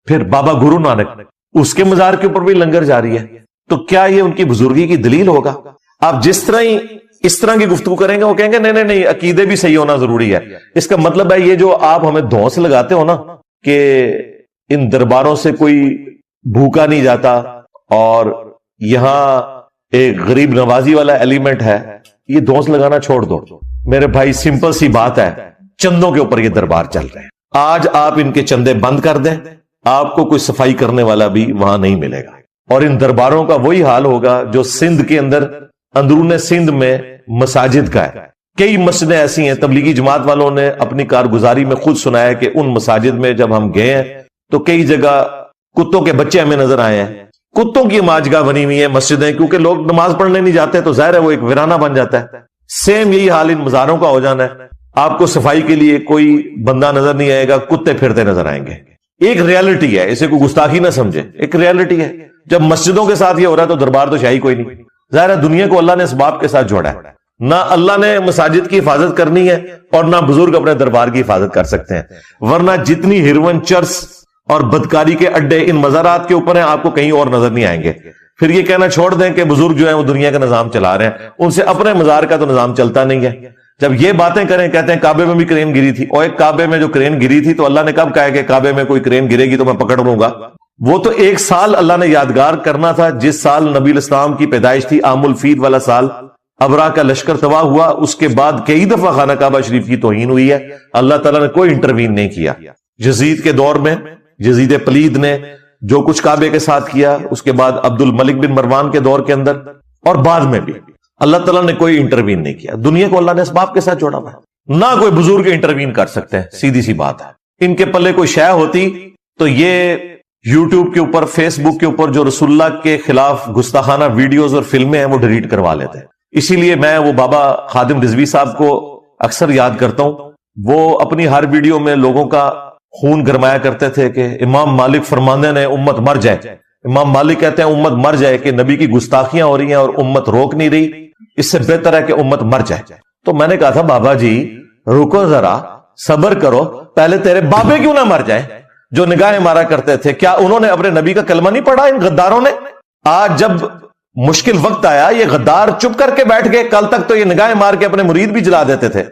پھر بابا گرو نانک اس کے مزار کے اوپر بھی لنگر جاری ہے. تو کیا یہ ان کی بزرگی کی دلیل ہوگا؟ آپ جس طرح ہی اس طرح کی گفتگو کریں گے وہ کہیں گے نہیں نہیں عقیدے بھی صحیح ہونا ضروری ہے. اس کا مطلب ہے یہ جو آپ ہمیں دھونس لگاتے ہو نا کہ ان درباروں سے کوئی بھوکا نہیں جاتا اور یہاں ایک غریب نوازی والا ایلیمنٹ ہے، یہ دھونس لگانا چھوڑ دو میرے بھائی. سمپل سی بات ہے، چندوں کے اوپر یہ دربار چل رہے ہیں. آج آپ ان کے چندے بند کر دیں، آپ کو کوئی صفائی کرنے والا بھی وہاں نہیں ملے گا. اور ان درباروں کا وہی حال ہوگا جو سندھ کے اندر اندرون سندھ میں مساجد کا ہے. کئی مسجدیں ایسی ہیں، تبلیغی جماعت والوں نے اپنی کارگزاری میں خود سنایا کہ ان مساجد میں جب ہم گئے ہیں تو کئی جگہ کتوں کے بچے ہمیں نظر آئے ہیں. کتوں کی ماجگاہ بنی ہوئی ہیں مسجدیں، کیونکہ لوگ نماز پڑھنے نہیں جاتے تو ظاہر ہے وہ ایک ویرانہ بن جاتا ہے. سیم یہی حال ان مزاروں کا ہو جانا ہے. آپ کو صفائی کے لیے کوئی بندہ نظر نہیں آئے گا، کتے پھرتے نظر آئیں گے. ایک ریالٹی ہے، اسے کوئی گستاخی نہ سمجھے، ایک ریالٹی ہے. جب مسجدوں کے ساتھ یہ ہو رہا ہے تو دربار تو شاہی کوئی نہیں. ظاہر ہے دنیا کو اللہ نے اسباب کے ساتھ جوڑا ہے. نہ اللہ نے مساجد کی حفاظت کرنی ہے اور نہ بزرگ اپنے دربار کی حفاظت کر سکتے ہیں. ورنہ جتنی ہیروئن، چرس اور بدکاری کے اڈے ان مزارات کے اوپر ہیں آپ کو کہیں اور نظر نہیں آئیں گے. پھر یہ کہنا چھوڑ دیں کہ بزرگ جو ہیں وہ دنیا کا نظام چلا رہے ہیں، ان سے اپنے مزار کا تو نظام چلتا نہیں ہے. جب یہ باتیں کریں کہتے ہیں کعبے میں بھی کرین گری تھی. اور ایک کعبے میں جو کرین گری تھی تو اللہ نے کب کہا کہ کعبے میں کوئی کرین گرے گی تو میں پکڑ لوں گا؟ وہ تو ایک سال اللہ نے یادگار کرنا تھا جس سال نبی الاسلام کی پیدائش تھی، عام الفیل والا سال. ابرا کا لشکر تباہ ہوا، اس کے بعد کئی دفعہ خانہ کعبہ شریف کی توہین ہوئی ہے، اللہ تعالیٰ نے کوئی انٹروین نہیں کیا. یزید کے دور میں یزید پلید نے جو کچھ کعبے کے ساتھ کیا، اس کے بعد عبد الملک بن مروان کے دور کے اندر اور بعد میں بھی اللہ تعالیٰ نے کوئی انٹروین نہیں کیا. دنیا کو اللہ نے اسباب کے ساتھ جوڑا ہوا ہے، نہ کوئی بزرگ انٹروین کر سکتے ہیں. سیدھی سی بات ہے. ان کے پلے کوئی شے ہوتی تو یہ یوٹیوب کے اوپر، فیس بک کے اوپر جو رسول اللہ کے خلاف گستاخانہ ویڈیوز اور فلمیں ہیں وہ ڈیلیٹ کروا لیتے ہیں. اسی لیے میں وہ بابا خادم رضوی صاحب کو اکثر یاد کرتا ہوں. وہ اپنی ہر ویڈیو میں لوگوں کا خون گرمایا کرتے تھے کہ امام مالک فرماندے نے امت مر جائے. امام مالک کہتے ہیں امت مر جائے کہ نبی کی گستاخیاں ہو رہی ہیں اور امت روک نہیں رہی، اس سے بہتر ہے کہ امت مر جائے. تو میں نے کہا تھا بابا جی رکو ذرا، صبر کرو، پہلے تیرے بابے کیوں نہ مر جائیں جو نگاہیں مارا کرتے تھے؟ کیا انہوں نے اپنے نبی کا کلمہ نہیں پڑھا ان غداروں نے؟ آج جب مشکل وقت آیا یہ غدار چپ کر کے بیٹھ گئے. کل تک تو یہ نگاہیں مار کے اپنے مرید بھی جلا دیتے تھے،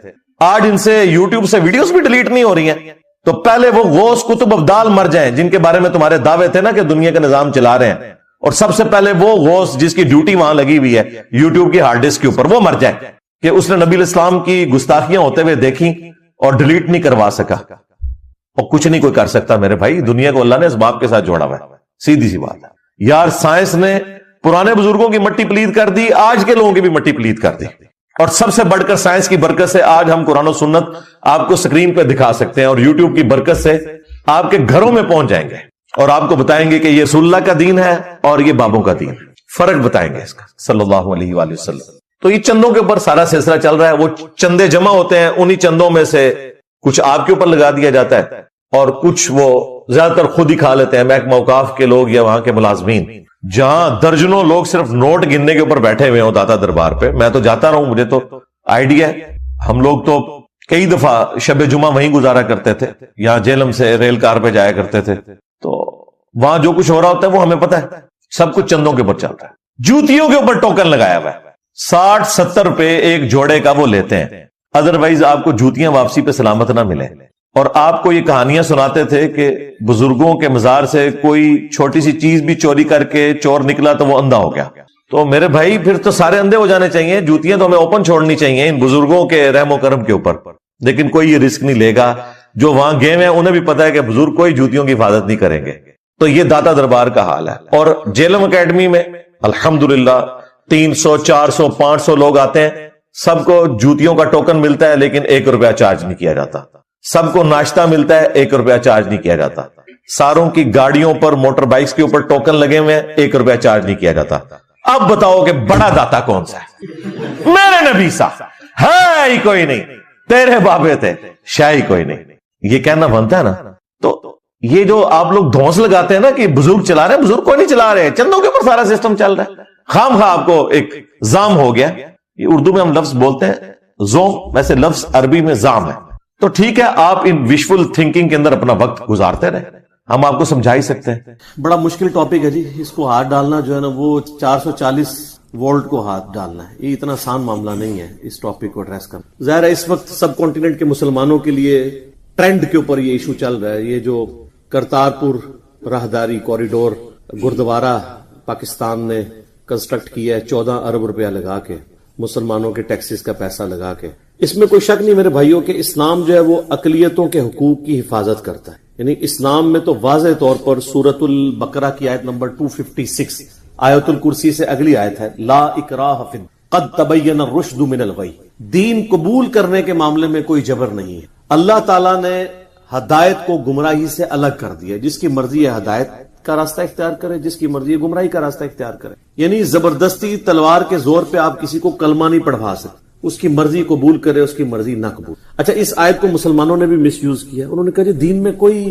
آج ان سے یوٹیوب سے ویڈیوز بھی ڈیلیٹ نہیں ہو رہی ہیں. تو پہلے وہ غوث کتب ابدال مر جائیں جن کے بارے میں تمہارے دعوے تھے نا کہ دنیا کا نظام چلا رہے ہیں. اور سب سے پہلے وہ غوث جس کی ڈیوٹی وہاں لگی ہوئی ہے یوٹیوب کی ہارڈ ڈسک کے اوپر، وہ مر جائے کہ اس نے نبی الاسلام کی گستاخیاں ہوتے ہوئے دیکھی اور ڈیلیٹ نہیں کروا سکا. اور کچھ نہیں کوئی کر سکتا میرے بھائی. دنیا کو اللہ نے اسباب کے ساتھ جوڑا ہوا ہے. سیدھی سی بات ہے یار. سائنس نے پرانے بزرگوں کی مٹی پلید کر دی، آج کے لوگوں کی بھی مٹی پلید کر دی. اور سب سے بڑھ کر سائنس کی برکت سے آج ہم قرآن و سنت آپ کو سکرین پہ دکھا سکتے ہیں، اور یوٹیوب کی برکت سے آپ کے گھروں میں پہنچ جائیں گے اور آپ کو بتائیں گے کہ یہ رسول اللہ کا دین ہے اور یہ بابوں کا دین. فرق بتائیں گے اس کا صلی اللہ علیہ وآلہ وسلم. تو یہ چندوں کے اوپر سارا سلسلہ چل رہا ہے. وہ چندے جمع ہوتے ہیں، انہی چندوں میں سے کچھ آپ کے اوپر لگا دیا جاتا ہے اور کچھ وہ زیادہ تر خود ہی کھا لیتے ہیں، محکمہ اوقاف کے لوگ یا وہاں کے ملازمین. جہاں درجنوں لوگ صرف نوٹ گننے کے اوپر بیٹھے ہوئے ہوں داتا دربار پہ. میں تو جاتا رہا ہوں، مجھے تو آئیڈیا ہے. ہم لوگ تو کئی دفعہ شب جمعہ وہیں گزارا کرتے تھے، یہاں جیلم سے ریل کار پہ جایا کرتے تھے. تو وہاں جو کچھ ہو رہا ہوتا ہے وہ ہمیں پتہ ہے. سب کچھ چندوں کے اوپر چلتا ہے. جوتیوں کے اوپر ٹوکن لگایا ہوا ہے، 60-70 روپے ایک جوڑے کا وہ لیتے ہیں، ادروائز آپ کو جوتیاں واپسی پہ سلامت نہ ملے. اور آپ کو یہ کہانیاں سناتے تھے کہ بزرگوں کے مزار سے کوئی چھوٹی سی چیز بھی چوری کر کے چور نکلا تو وہ اندھا ہو گیا. تو میرے بھائی پھر تو سارے اندھے ہو جانے چاہیے. جوتیاں تو ہمیں اوپن چھوڑنی چاہیے ان بزرگوں کے رحم و کرم کے اوپر. لیکن کوئی یہ رسک نہیں لے گا. جو وہاں گئے ہیں انہیں بھی پتا ہے کہ بزرگ کوئی جوتیوں کی حفاظت نہیں کریں گے. تو یہ داتا دربار کا حال ہے. اور جیلم اکیڈمی میں الحمدللہ 300 400 500 لوگ آتے ہیں، سب کو جوتیوں کا ٹوکن ملتا ہے لیکن 1 روپیہ چارج نہیں کیا جاتا. سب کو ناشتہ ملتا ہے، 1 روپیہ چارج نہیں کیا جاتا. ساروں کی گاڑیوں پر موٹر بائکس کے اوپر ٹوکن لگے ہوئے ہیں، 1 روپیہ چارج نہیں کیا جاتا. اب بتاؤ کہ بڑا داتا کون سا ہے؟ میرے نبی صاحب ہے ہی کوئی نہیں، تیرے بابے تھے شاہ ہی کوئی نہیں. یہ کہنا بنتا ہے نا. تو یہ جو آپ لوگ دھونس لگاتے ہیں نا کہ بزرگ چلا رہے ہیں، بزرگ کوئی نہیں چلا رہے، چندوں کے اوپر سارا سسٹم چل رہا ہے. خام خواہ آپ کو ایک زام ہو گیا. یہ اردو میں ہم لفظ بولتے ہیں زوم، ویسے لفظ عربی میں زام ہے. تو ٹھیک ہے، آپ ان وشفل تھنکنگ کے اندر اپنا وقت گزارتے رہے. ہم آپ کو سمجھا ہی سکتے ہیں. بڑا مشکل ٹاپک ہے جی، اس کو ہاتھ ڈالنا جو ہے نا وہ 440 وولٹ کو ہاتھ ڈالنا ہے، یہ اتنا آسان معاملہ نہیں ہے اس ٹاپک کو ایڈریس کرنا. ظاہر ہے اس وقت سب کانٹیننٹ کے مسلمانوں کے لیے ٹرینڈ کے اوپر یہ ایشو چل رہا ہے. یہ جو کرتارپور راہداری کوریڈور گردوارہ پاکستان نے کنسٹرکٹ کیا ہے 14 ارب روپیہ لگا کے، مسلمانوں کے ٹیکسز کا پیسہ لگا کے، اس میں کوئی شک نہیں میرے بھائیوں کہ اسلام جو ہے وہ اقلیتوں کے حقوق کی حفاظت کرتا ہے. یعنی اسلام میں تو واضح طور پر سورۃ البقرہ کی آیت نمبر 256 آیت الکرسی سے اگلی آیت ہے، لا اکراہ فی قد تبین الرشد من الغی. دین قبول کرنے کے معاملے میں کوئی جبر نہیں ہے. اللہ تعالیٰ نے ہدایت کو گمراہی سے الگ کر دیا. جس کی مرضی ہے ہدایت کا راستہ اختیار کرے، جس کی مرضی ہے گمراہی کا راستہ اختیار کرے. یعنی زبردستی تلوار کے زور پہ آپ کسی کو کلمہ نہیں پڑھوا سکتے. اس کی مرضی قبول کرے، اس کی مرضی نہ قبول. اچھا، اس آیت کو مسلمانوں نے بھی مس یوز کیا. انہوں نے کہا جی دین میں کوئی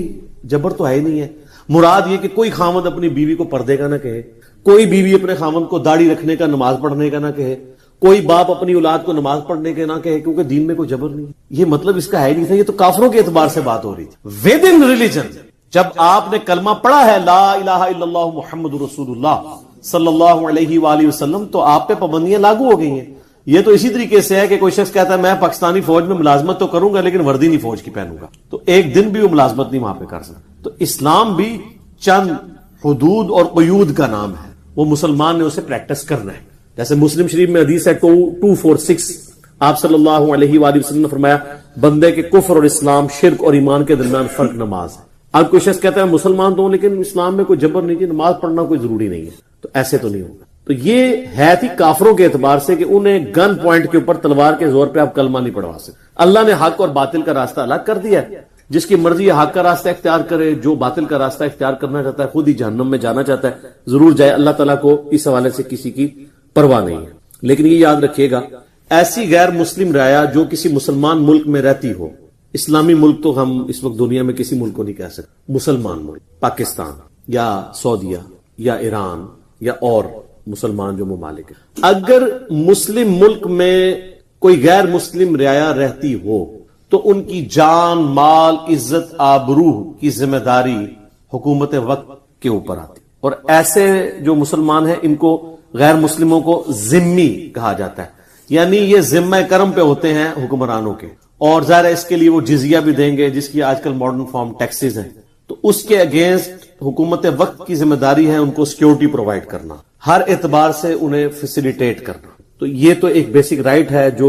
جبر تو ہے ہی نہیں ہے. مراد یہ کہ کوئی خاوند اپنی بیوی کو پردے کا نہ کہے، کوئی بیوی اپنے خاوند کو داڑھی رکھنے کا، نماز پڑھنے کا نہ کہے، کوئی باپ اپنی اولاد کو نماز پڑھنے کے نہ کہے، کیونکہ دین میں کوئی جبر نہیں. یہ مطلب اس کا ہے نہیں تھا. یہ تو کافروں کے اعتبار سے بات ہو رہی تھی. ود ان ریلیجن جب آپ نے کلمہ پڑھا ہے لا الہ الا اللہ محمد رسول اللہ صلی اللہ علیہ وآلہ وسلم، تو آپ پہ پابندیاں لاگو ہو گئی ہیں. یہ تو اسی طریقے سے ہے کہ کوئی شخص کہتا ہے میں پاکستانی فوج میں ملازمت تو کروں گا لیکن وردی نہیں فوج کی پہنوں گا، تو ایک دن بھی وہ ملازمت نہیں وہاں پہ کر سکتا. تو اسلام بھی چند حدود اور قیود کا نام ہے، وہ مسلمان نے اسے پریکٹس کرنا ہے. جیسے مسلم شریف میں حدیث ہے 246، آپ صلی اللہ علیہ وآلہ وسلم نے فرمایا بندے کے کفر اور اسلام، شرک اور ایمان کے درمیان فرق نماز ہے. اب کوئی شخص کہتا ہے مسلمان تو ہوں لیکن اسلام میں کوئی جبر نہیں ہے، نماز پڑھنا کوئی ضروری نہیں ہے، تو ایسے تو نہیں ہوگا. تو یہ ہے تھی کافروں کے اعتبار سے کہ انہیں گن پوائنٹ کے اوپر تلوار کے زور پہ آپ کلمہ نہیں پڑھوا سکتے. اللہ نے حق اور باطل کا راستہ الگ کر دیا ہے. جس کی مرضی حق کا راستہ اختیار کرے، جو باطل کا راستہ اختیار کرنا چاہتا ہے خود ہی جہنم میں جانا چاہتا ہے، ضرور جائے. اللہ تعالیٰ کو اس حوالے سے کسی کی پرواہ نہیں ہے. لیکن یہ یاد رکھیے گا، ایسی غیر مسلم رعایا جو کسی مسلمان ملک میں رہتی ہو، اسلامی ملک تو ہم اس وقت دنیا میں کسی ملک کو نہیں کہہ سکتے، مسلمان ملک پاکستان یا سعودیہ یا ایران یا اور مسلمان جو ممالک ہیں، اگر مسلم ملک میں کوئی غیر مسلم رعایا رہتی ہو تو ان کی جان، مال، عزت، آبرو کی ذمہ داری حکومت وقت کے اوپر آتی. اور ایسے جو مسلمان ہیں ان کو غیر مسلموں کو ذمی کہا جاتا ہے. یعنی یہ ذمہ کرم پہ ہوتے ہیں حکمرانوں کے، اور ظاہر ہے اس کے لیے وہ جزیہ بھی دیں گے جس کی آج کل ماڈرن فارم ٹیکسز ہیں. تو اس کے اگینسٹ حکومت وقت کی ذمہ داری ہے ان کو سیکیورٹی پرووائڈ کرنا، ہر اعتبار سے انہیں فیسیلیٹیٹ کرنا. تو یہ تو ایک بیسک رائٹ ہے جو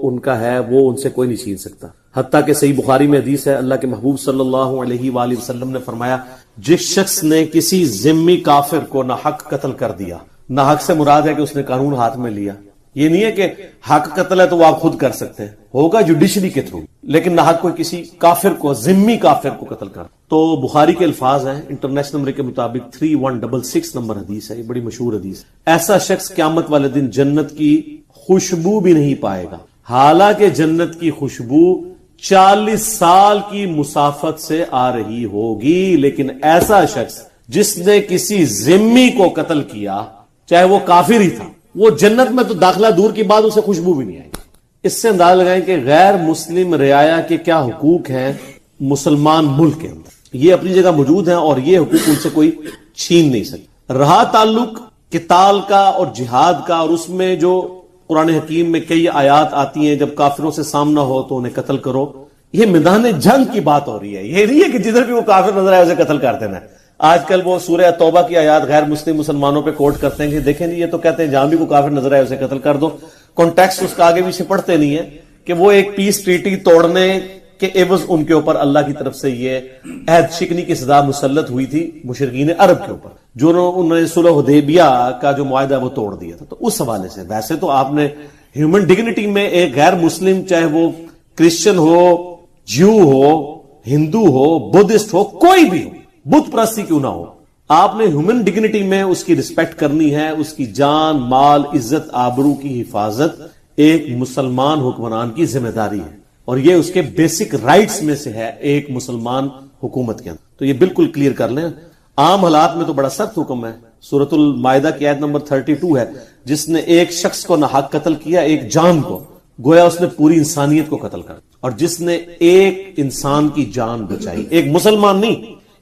ان کا ہے، وہ ان سے کوئی نہیں چھین سکتا. حتیٰ کہ صحیح بخاری میں حدیث ہے، اللہ کے محبوب صلی اللہ علیہ وآلہ وسلم نے فرمایا جس شخص نے کسی ذمی کافر کو ناحق قتل کر دیا، ناحق سے مراد ہے کہ اس نے قانون ہاتھ میں لیا. یہ نہیں ہے کہ حق قتل ہے تو وہ آپ خود کر سکتے ہیں، ہوگا جوڈیشری کے تھرو، لیکن ناحق کوئی کسی کافر کو، ذمی کافر کو قتل کر. تو بخاری کے الفاظ ہیں، انٹرنیشنل نمبر کے مطابق 3166 نمبر حدیث ہے، یہ بڑی مشہور حدیث. ایسا شخص قیامت والے دن جنت کی خوشبو بھی نہیں پائے گا، حالانکہ جنت کی خوشبو 40 سال کی مسافت سے آ رہی ہوگی. لیکن ایسا شخص جس نے کسی ذمی کو قتل کیا، چاہے وہ کافر ہی تھا، وہ جنت میں تو داخلہ دور کی بات، اسے خوشبو بھی نہیں آئے گی. اس سے اندازہ لگائیں کہ غیر مسلم رعایا کے کیا حقوق ہیں مسلمان ملک کے اندر. یہ اپنی جگہ موجود ہیں اور یہ حقوق ان سے کوئی چھین نہیں سکتا. رہا تعلق قتال کا اور جہاد کا، اور اس میں جو قرآن حکیم میں کئی آیات آتی ہیں جب کافروں سے سامنا ہو تو انہیں قتل کرو، یہ میدان جنگ کی بات ہو رہی ہے. یہ نہیں ہے کہ جدھر بھی وہ کافر نظر آئے اسے قتل کر دینا. آج کل وہ سورہ توبہ کی آیات غیر مسلم مسلمانوں پہ کوٹ کرتے ہیں کہ دیکھیں یہ تو کہتے ہیں جہاں بھی کوئی کافر نظر آئے اسے قتل کر دو. کانٹیکسٹ اس کا آگے پیچھے پڑھتے نہیں ہے کہ وہ ایک پیس ٹریٹی توڑنے کے عوض ان کے اوپر اللہ کی طرف سے یہ عہد شکنی کی سزا مسلط ہوئی تھی مشرکین عرب کے اوپر، جو انہوں نے صلح حدیبیہ کا جو معاہدہ وہ توڑ دیا تھا. تو اس حوالے سے ویسے تو آپ نے ہیومن ڈگنیٹی میں ایک غیر مسلم، چاہے وہ کرسچن ہو، جیو ہو، ہندو ہو، بدھسٹ ہو، کوئی بھی ہو، بت پرستی کیوں نہ ہو، آپ نے ہیومن ڈگنیٹی میں اس کی رسپیکٹ کرنی ہے. اس کی جان، مال، عزت، آبرو کی حفاظت ایک مسلمان حکمران کی ذمہ داری ہے، اور یہ اس کے بیسک رائٹس میں سے ہے ایک مسلمان حکومت کے اندر. تو یہ بالکل کلیئر کر لیں. عام حالات میں تو بڑا سخت حکم ہے. سورۃ المائدہ کی آیت نمبر 32 ہے، جس نے ایک شخص کو ناحق قتل کیا، ایک جان کو، گویا اس نے پوری انسانیت کو قتل کر. اور جس نے ایک انسان کی جان بچائی، ایک مسلمان نہیں،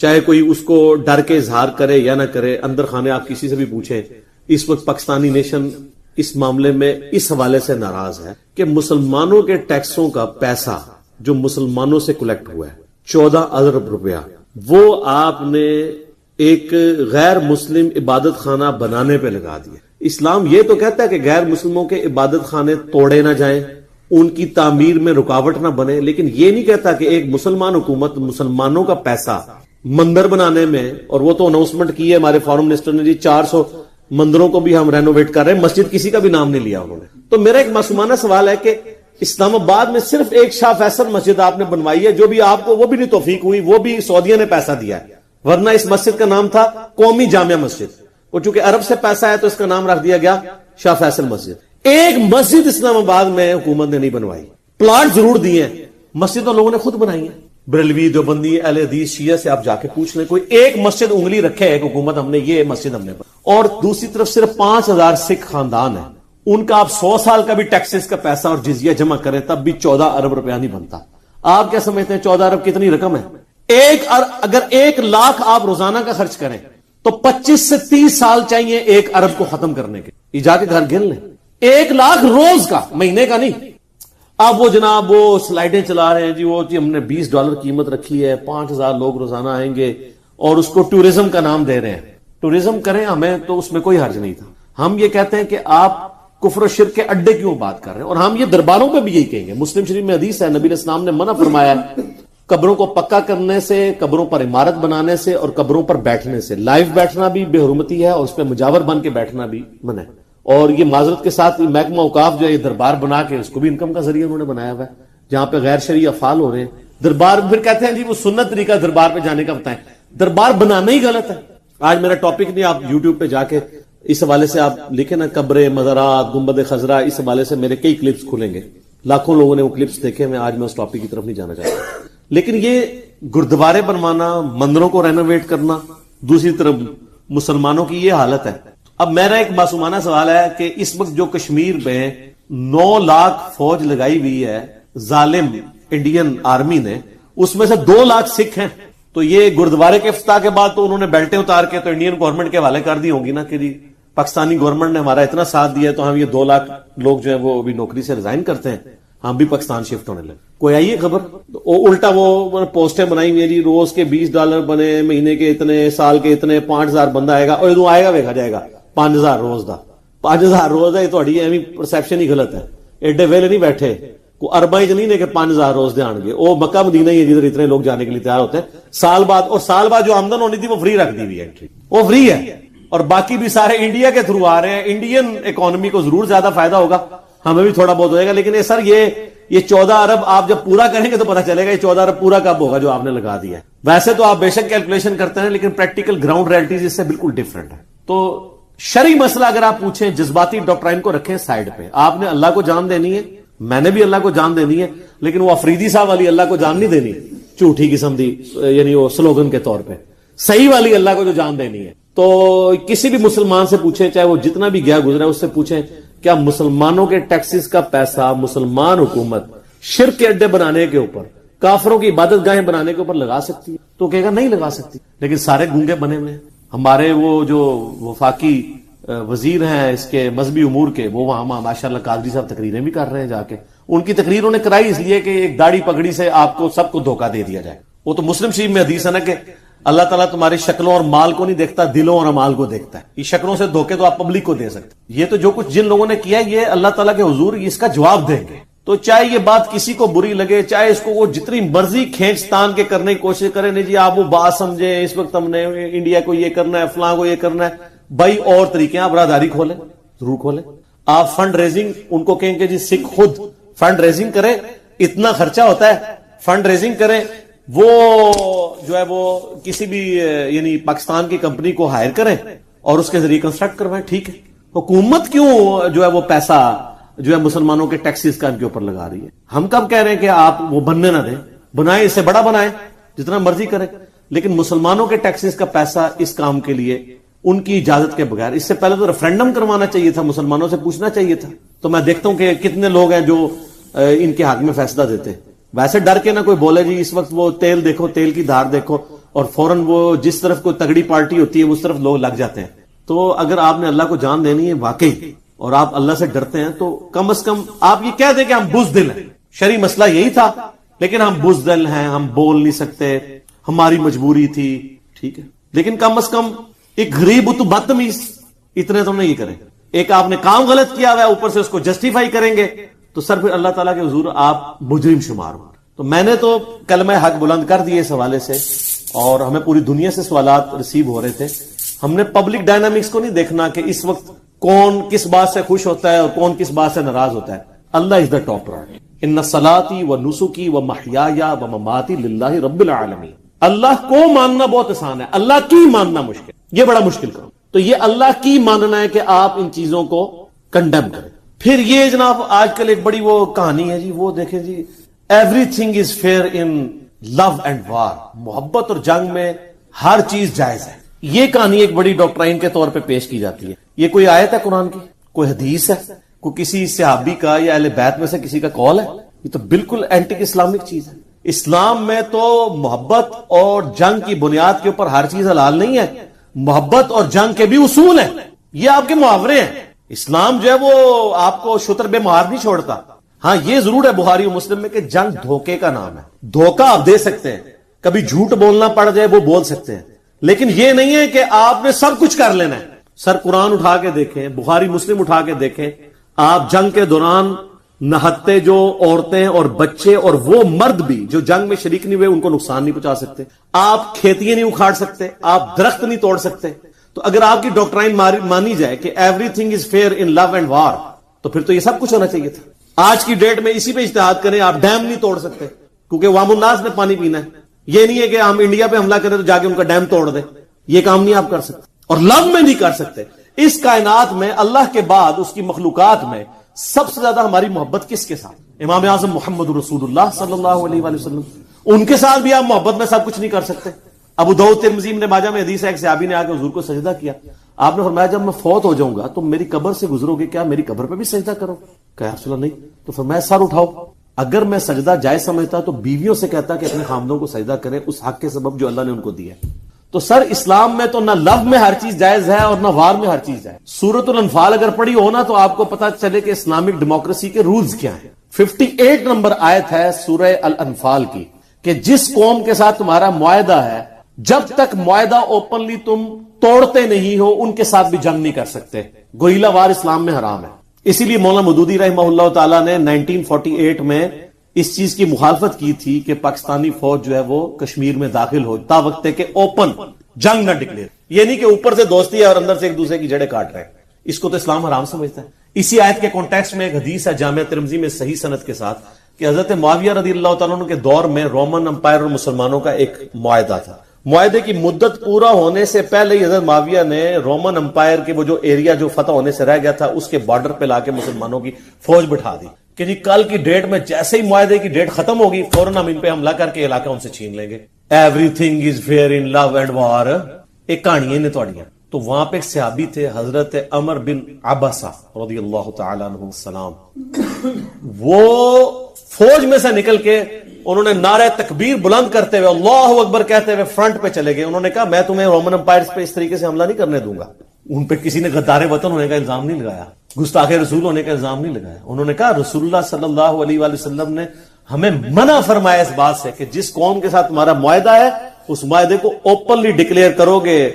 چاہے کوئی اس کو ڈر کے اظہار کرے یا نہ کرے، اندر خانے آپ کسی سے بھی پوچھیں، اس وقت پاکستانی نیشن اس معاملے میں اس حوالے سے ناراض ہے کہ مسلمانوں کے ٹیکسوں کا پیسہ جو مسلمانوں سے کلیکٹ ہوا ہے 14 ارب روپیہ، وہ آپ نے ایک غیر مسلم عبادت خانہ بنانے پہ لگا دیا۔ اسلام یہ تو کہتا ہے کہ غیر مسلموں کے عبادت خانے توڑے نہ جائیں، ان کی تعمیر میں رکاوٹ نہ بنے، لیکن یہ نہیں کہتا کہ ایک مسلمان حکومت مسلمانوں کا پیسہ مندر بنانے میں، اور وہ تو اناؤنسمنٹ کی ہے ہمارے فارم منسٹر نے جی 400 مندروں کو بھی ہم رینوویٹ کر رہے ہیں، مسجد کسی کا بھی نام نہیں لیا انہوں نے۔ تو میرا ایک معصومانہ سوال ہے کہ اسلام آباد میں صرف ایک شاہ فیصل مسجد آپ نے بنوائی ہے، جو بھی آپ کو وہ بھی نہیں توفیق ہوئی، وہ بھی سعودیہ نے پیسہ دیا ہے، ورنہ اس مسجد کا نام تھا قومی جامعہ مسجد، اور چونکہ عرب سے پیسہ ہے تو اس کا نام رکھ دیا گیا شاہ فیصل مسجد۔ ایک مسجد اسلام آباد میں حکومت نے نہیں بنوائی، پلاٹ ضرور دیے ہیں، مسجد تو لوگوں نے خود بنائی ہے، بریلوی دیوبندی اہل حدیث شیعہ سے آپ جا کے پوچھ لیں، کوئی ایک مسجد انگلی رکھے ایک حکومت ہم نے یہ مسجد ہم نے اور دوسری طرف صرف 5000 سکھ خاندان ہیں، ان کا آپ 100 سال کا بھی ٹیکسز کا پیسہ اور جزیہ جمع کریں تب بھی 14 ارب روپیہ نہیں بنتا۔ آپ کیا سمجھتے ہیں 14 ارب کتنی رقم ہے؟ اگر 1 لاکھ آپ روزانہ کا خرچ کریں تو 25 سے 30 سال چاہیے 1 ارب کو ختم کرنے کے۔ یہ جا کے گھر گن لیں، 1 لاکھ روز کا، مہینے کا نہیں۔ اب وہ جناب وہ سلائیڈیں چلا رہے ہیں جی، وہ ہم نے $20 قیمت رکھی ہے، 5000 لوگ روزانہ آئیں گے، اور اس کو ٹورزم کا نام دے رہے ہیں۔ ٹورزم کریں، ہمیں تو اس میں کوئی حرج نہیں تھا۔ ہم یہ کہتے ہیں کہ آپ کفر و شرک کے اڈے کیوں بات کر رہے ہیں، اور ہم یہ درباروں پہ بھی یہی کہیں گے۔ مسلم شریف میں حدیث ہے، نبی علیہ السلام نے منع فرمایا ہے قبروں کو پکا کرنے سے، قبروں پر عمارت بنانے سے، اور قبروں پر بیٹھنے سے۔ لائیو بیٹھنا بھی بے حرمتی ہے، اور اس پہ مجاور بن کے بیٹھنا بھی منع ہے۔ اور یہ معذرت کے ساتھ محکمہ اوقاف جو ہے یہ دربار بنا کے اس کو بھی انکم کا ذریعہ انہوں نے بنایا ہوا ہے، جہاں پہ غیر شرعی افعال ہو رہے ہیں۔ دربار پھر کہتے ہیں جی وہ سنت طریقہ دربار پہ جانے کا بتائیں، دربار بنانا ہی غلط ہے۔ آج میرا ٹاپک نہیں، آپ یوٹیوب پہ جا کے اس حوالے سے آپ لکھیں نا، قبریں، مزارات، گنبد خضرا، اس حوالے سے میرے کئی کلپس کھلیں گے، لاکھوں لوگوں نے وہ کلپس دیکھے۔ میں آج میں اس ٹاپک کی طرف نہیں جانا چاہتا، لیکن یہ گردوارے بنوانا، مندروں کو رینوویٹ کرنا، دوسری طرف مسلمانوں کی یہ حالت ہے۔ اب میرا ایک معصومانہ سوال ہے کہ اس وقت جو کشمیر میں 9 لاکھ فوج لگائی ہوئی ہے ظالم انڈین آرمی نے، اس میں سے 2 لاکھ سکھ ہیں، تو یہ گردوارے کے افتتاح کے بعد تو انہوں نے بیلٹیں اتار کے تو انڈین گورنمنٹ کے حوالے کر دی ہوں گی نا کہ جی پاکستانی گورنمنٹ نے ہمارا اتنا ساتھ دیا ہے تو ہم یہ 2 لاکھ لوگ جو ہیں وہ ابھی نوکری سے ریزائن کرتے ہیں، ہم بھی پاکستان شفٹ ہونے لگے۔ کوئی آئیے خبر؟ الٹا وہ پوسٹیں بنائی ہوئی جی، روز کے $20 بنے، مہینے کے اتنے، سال کے اتنے، 5000 بندہ آئے گا، اور ادو آئے گا ویکھا جائے گا 5000 روز دا، 5000 روز ہے، یہ تھوڑی ایویں پرسپشن ہی غلط ہے۔ ایڈے ویلے نہیں بیٹھے، کوئی ارباں ہی نہیں نے کہ 5000 روز دے آن گے، وہ مکہ مدینہ ہی ہے جدھر اتنے لوگ جانے کے لیے تیار ہوتے ہیں سال بعد، اور سال بعد جو آمدن ہونی تھی وہ فری رکھ دی ہوئی ہے، وہ فری ہے، اور باقی بھی سارے انڈیا کے تھرو آ رہے ہیں۔ انڈین اکانومی کو ضرور زیادہ فائدہ ہوگا، ہمیں بھی تھوڑا بہت ہوئے گا، لیکن سر یہ 14 ارب آپ جب پورا کریں گے تو پتہ چلے گا یہ 14 ارب پورا کب ہوگا جو آپ نے لگا دیا ہے۔ ویسے تو آپ بے شک کیلکولیشن کرتے ہیں، لیکن پریکٹیکل گراؤنڈ ریئلٹیز اس سے بالکل ڈفرنٹ ہے۔ تو شرعی مسئلہ اگر آپ پوچھیں، جذباتی ڈاکٹرائن کو رکھیں سائیڈ پہ، آپ نے اللہ کو جان دینی ہے، میں نے بھی اللہ کو جان دینی ہے، لیکن وہ افریدی صاحب والی اللہ کو جان نہیں دینی، جھوٹی قسم دی، یعنی وہ سلوگن کے طور پہ۔ صحیح والی اللہ کو جو جان دینی ہے، تو کسی بھی مسلمان سے پوچھیں، چاہے وہ جتنا بھی گیا گزرا ہے، اس سے پوچھیں کیا مسلمانوں کے ٹیکسز کا پیسہ مسلمان حکومت شرک کے اڈے بنانے کے اوپر، کافروں کی عبادت گاہیں بنانے کے اوپر لگا سکتی ہے؟ تو کہے گا نہیں لگا سکتی، لیکن سارے گونگے بنے ہوئے ہیں۔ ہمارے وہ جو وفاقی وزیر ہیں اس کے مذہبی امور کے، وہ وہاں ماشاءاللہ قادری صاحب تقریریں بھی کر رہے ہیں، جا کے ان کی تقریر انہوں نے کرائی اس لیے کہ ایک داڑھی پگڑی سے آپ کو سب کو دھوکہ دے دیا جائے۔ وہ تو مسلم شریف میں حدیث ہے نا کہ اللہ تعالیٰ تمہاری شکلوں اور مال کو نہیں دیکھتا، دلوں اور اعمال کو دیکھتا ہے۔ یہ شکلوں سے دھوکے تو آپ پبلک کو دے سکتے، یہ تو جو کچھ جن لوگوں نے کیا یہ اللہ تعالیٰ کے حضور اس کا جواب دیں گے۔ تو چاہے یہ بات کسی کو بری لگے، چاہے اس کو وہ جتنی مرضی کھینچ تان کے کرنے کی کوشش کرے، نہیں جی آپ وہ بات سمجھیں، اس وقت ہم نے انڈیا کو یہ کرنا ہے، فلاں کو یہ کرنا ہے، بھائی اور طریقے ہیں، آپ برادری کھولیں، ضرور کھولیں۔ آپ فنڈ ریزنگ ان کو کہیں کہ جی سکھ خود فنڈ ریزنگ کریں، اتنا خرچہ ہوتا ہے، فنڈ ریزنگ کریں، وہ جو ہے وہ کسی بھی یعنی پاکستان کی کمپنی کو ہائر کریں اور اس کے ذریعے کنسٹرکٹ کروائیں، ٹھیک ہے۔ حکومت کیوں جو ہے وہ پیسہ جو ہے مسلمانوں کے ٹیکسز کا ان کے اوپر لگا رہی ہے؟ ہم کب کہہ رہے ہیں کہ آپ وہ بننے نہ دیں، بنائیں، اس سے بڑا بنائیں، جتنا مرضی کریں، لیکن مسلمانوں کے ٹیکسز کا پیسہ اس کام کے لیے ان کی اجازت کے بغیر، اس سے پہلے تو ریفرینڈم کروانا چاہیے تھا، مسلمانوں سے پوچھنا چاہیے تھا۔ تو میں دیکھتا ہوں کہ کتنے لوگ ہیں جو ان کے حق میں فیصلہ دیتے ہیں۔ ویسے ڈر کے نہ کوئی بولے جی اس وقت وہ تیل دیکھو، تیل کی دھار دیکھو، اور فوراً وہ جس طرف کوئی تگڑی پارٹی ہوتی ہے اس طرف لوگ لگ جاتے ہیں. تو اگر آپ نے اللہ کو جان دینی ہے واقعی اور آپ اللہ سے ڈرتے ہیں تو کم از کم آپ یہ کہہ دیں کہ ہم بزدل ہیں. شرعی مسئلہ یہی تھا لیکن ہم بزدل ہیں, ہم بول نہیں سکتے, ہماری مجبوری تھی, ٹھیک ہے, لیکن کم از کم ایک غریب تو بدتمیز اتنے تو نہیں کریں. ایک آپ نے کام غلط کیا ہوا ہے اوپر سے اس کو جسٹیفائی کریں گے تو سر پھر اللہ تعالیٰ کے حضور آپ مجرم شمار ہوں. تو میں نے تو کلمہ حق بلند کر دیے اس حوالے سے, اور ہمیں پوری دنیا سے سوالات ریسیو ہو رہے تھے. ہم نے پبلک ڈائنامکس کو نہیں دیکھنا کہ اس وقت کون کس بات سے خوش ہوتا ہے اور کون کس بات سے ناراض ہوتا ہے. اللہ از دا ٹاپ پرائورٹی. ان صلاتی و نسکی و محیایا و مماتی للہ رب العالمین. اللہ کو ماننا بہت آسان ہے, اللہ کی ماننا مشکل, یہ بڑا مشکل کام. تو یہ اللہ کی ماننا ہے کہ آپ ان چیزوں کو کنڈیم کریں. پھر یہ جناب آج کل ایک بڑی وہ کہانی ہے جی, وہ دیکھیں جی, everything is fair in love and war. محبت اور جنگ میں ہر چیز جائز ہے. یہ کہانی ایک بڑی ڈاکٹرائن کے طور پہ پیش کی جاتی ہے. یہ کوئی آیت ہے قرآن کی, کوئی حدیث ہے, کوئی کسی صحابی کا یا اہل بیت میں سے کسی کا قول ہے؟ یہ تو بالکل اینٹی اسلامک چیز ہے. اسلام میں تو محبت اور جنگ کی بنیاد کے اوپر ہر چیز حلال نہیں ہے. محبت اور جنگ کے بھی اصول ہیں, یہ آپ کے محاورے ہیں. اسلام جو ہے وہ آپ کو شتر بے مہار نہیں چھوڑتا. ہاں یہ ضرور ہے بخاری و مسلم میں کہ جنگ دھوکے کا نام ہے. دھوکہ آپ دے سکتے ہیں, کبھی جھوٹ بولنا پڑ جائے وہ بول سکتے ہیں, لیکن یہ نہیں ہے کہ آپ نے سب کچھ کر لینا ہے. سر قرآن اٹھا کے دیکھیں, بخاری مسلم اٹھا کے دیکھیں, آپ جنگ کے دوران نہتے جو عورتیں اور بچے اور وہ مرد بھی جو جنگ میں شریک نہیں ہوئے ان کو نقصان نہیں پہنچا سکتے. آپ کھیتیاں نہیں اکھاڑ سکتے, آپ درخت نہیں توڑ سکتے. تو اگر آپ کی ڈاکٹرائن مانی جائے کہ everything is fair in love and war, تو پھر تو یہ سب کچھ ہونا چاہیے تھا. آج کی ڈیٹ میں اسی پہ اجتہاد کریں, آپ ڈیم نہیں توڑ سکتے کیونکہ عوام الناس نے پانی پینا ہے. یہ نہیں ہے کہ ہم انڈیا پہ حملہ کریں تو جا کے ان کا ڈیم توڑ دیں. یہ کام نہیں آپ کر سکتے, اور لو میں نہیں کر سکتے. اس کائنات میں اللہ کے بعد اس کی مخلوقات میں سب سے زیادہ ہماری محبت کس کے ساتھ؟ امام اعظم محمد رسول اللہ صلی اللہ علیہ وآلہ وسلم. ان کے ساتھ بھی آپ محبت میں سب کچھ نہیں کر سکتے. ابو داؤد ترمذی ابن ماجہ میں حدیث ہے, ایک صحابی نے آ کے حضور کو سجدہ کیا. آپ نے فرمایا جب میں فوت ہو جاؤں گا تو میری قبر سے گزرو گے, کیا میری قبر پہ بھی سجدہ کرو؟ کہا رسول اللہ نہیں. تو فرمایا سر اٹھاؤ. اگر میں سجدہ جائز سمجھتا تو بیویوں سے کہتا کہ اپنے خامدوں کو سجدہ کریں اس حق کے سبب جو اللہ نے ان کو دیا ہے. تو سر اسلام میں تو نہ لو میں ہر چیز جائز ہے اور نہ وار میں ہر چیز جائز. سورۃ الانفال اگر پڑھی ہو نا تو آپ کو پتا چلے کہ اسلامک ڈیموکریسی کے رولز کیا ہیں. 58 نمبر آیت ہے سورہ الانفال کی کہ جس قوم کے ساتھ تمہارا معاہدہ ہے جب تک معاہدہ اوپنلی تم توڑتے نہیں ہو ان کے ساتھ بھی جنگ نہیں کر سکتے. گوریلا وار اسلام میں حرام ہے. اسی لیے مولانا مودودی رحمہ اللہ تعالیٰ نے 1948 میں اس چیز کی مخالفت کی تھی کہ پاکستانی فوج جو ہے وہ کشمیر میں داخل ہو تا وقت کہ اوپن جنگ نہ ڈکلیئر. یہ نہیں کہ اوپر سے دوستی ہے اور اندر سے ایک دوسرے کی جڑیں کاٹ رہے ہیں. اس کو تو اسلام حرام سمجھتا ہے. اسی آیت کے کانٹیکسٹ میں ایک حدیث ہے جامعہ ترمذی میں صحیح سند کے ساتھ کہ حضرت معاویہ رضی اللہ تعالیٰ عنہ کے دور میں رومن امپائر اور مسلمانوں کا ایک معاہدہ تھا. معاہدے کی مدت پورا ہونے سے پہلے ہی حضرت معاویہ نے رومن امپائر کے وہ جو ایریا جو فتح ہونے سے رہ گیا تھا اس کے بارڈر پہ لا کے مسلمانوں کی فوج بٹھا دی کہ جی کل کی ڈیٹ میں جیسے ہی معاہدے کی ڈیٹ ختم ہوگی فوراً ہم ان پہ حملہ کر کے علاقہ ان سے چھین لیں گے. Everything is fair in love and war. ایک کہانیاں نے توڑیاں. تو وہاں پہ ایک صحابی تھے حضرت عمر بن عبسہ رضی اللہ تعالی عنہ السلام. وہ فوج میں سے نکل کے انہوں نے نعرہ تکبیر بلند کرتے ہوئے اللہ اکبر کہتے ہوئے فرنٹ پہ چلے گئے. انہوں نے کہا میں تمہیں رومن امپائرز پہ اس طریقے سے حملہ نہیں کرنے دوں گا. ان پہ کسی نے غدار وطن ہونے کا الزام نہیں لگایا, گستاخ رسول ہونے کا الزام نہیں لگایا. انہوں نے کہا رسول اللہ صلی اللہ علیہ وآلہ وسلم نے ہمیں منع فرمایا اس بات سے کہ جس قوم کے ساتھ تمہارا معاہدہ ہے اس معاہدے کو اوپنلی ڈکلیئر کرو گے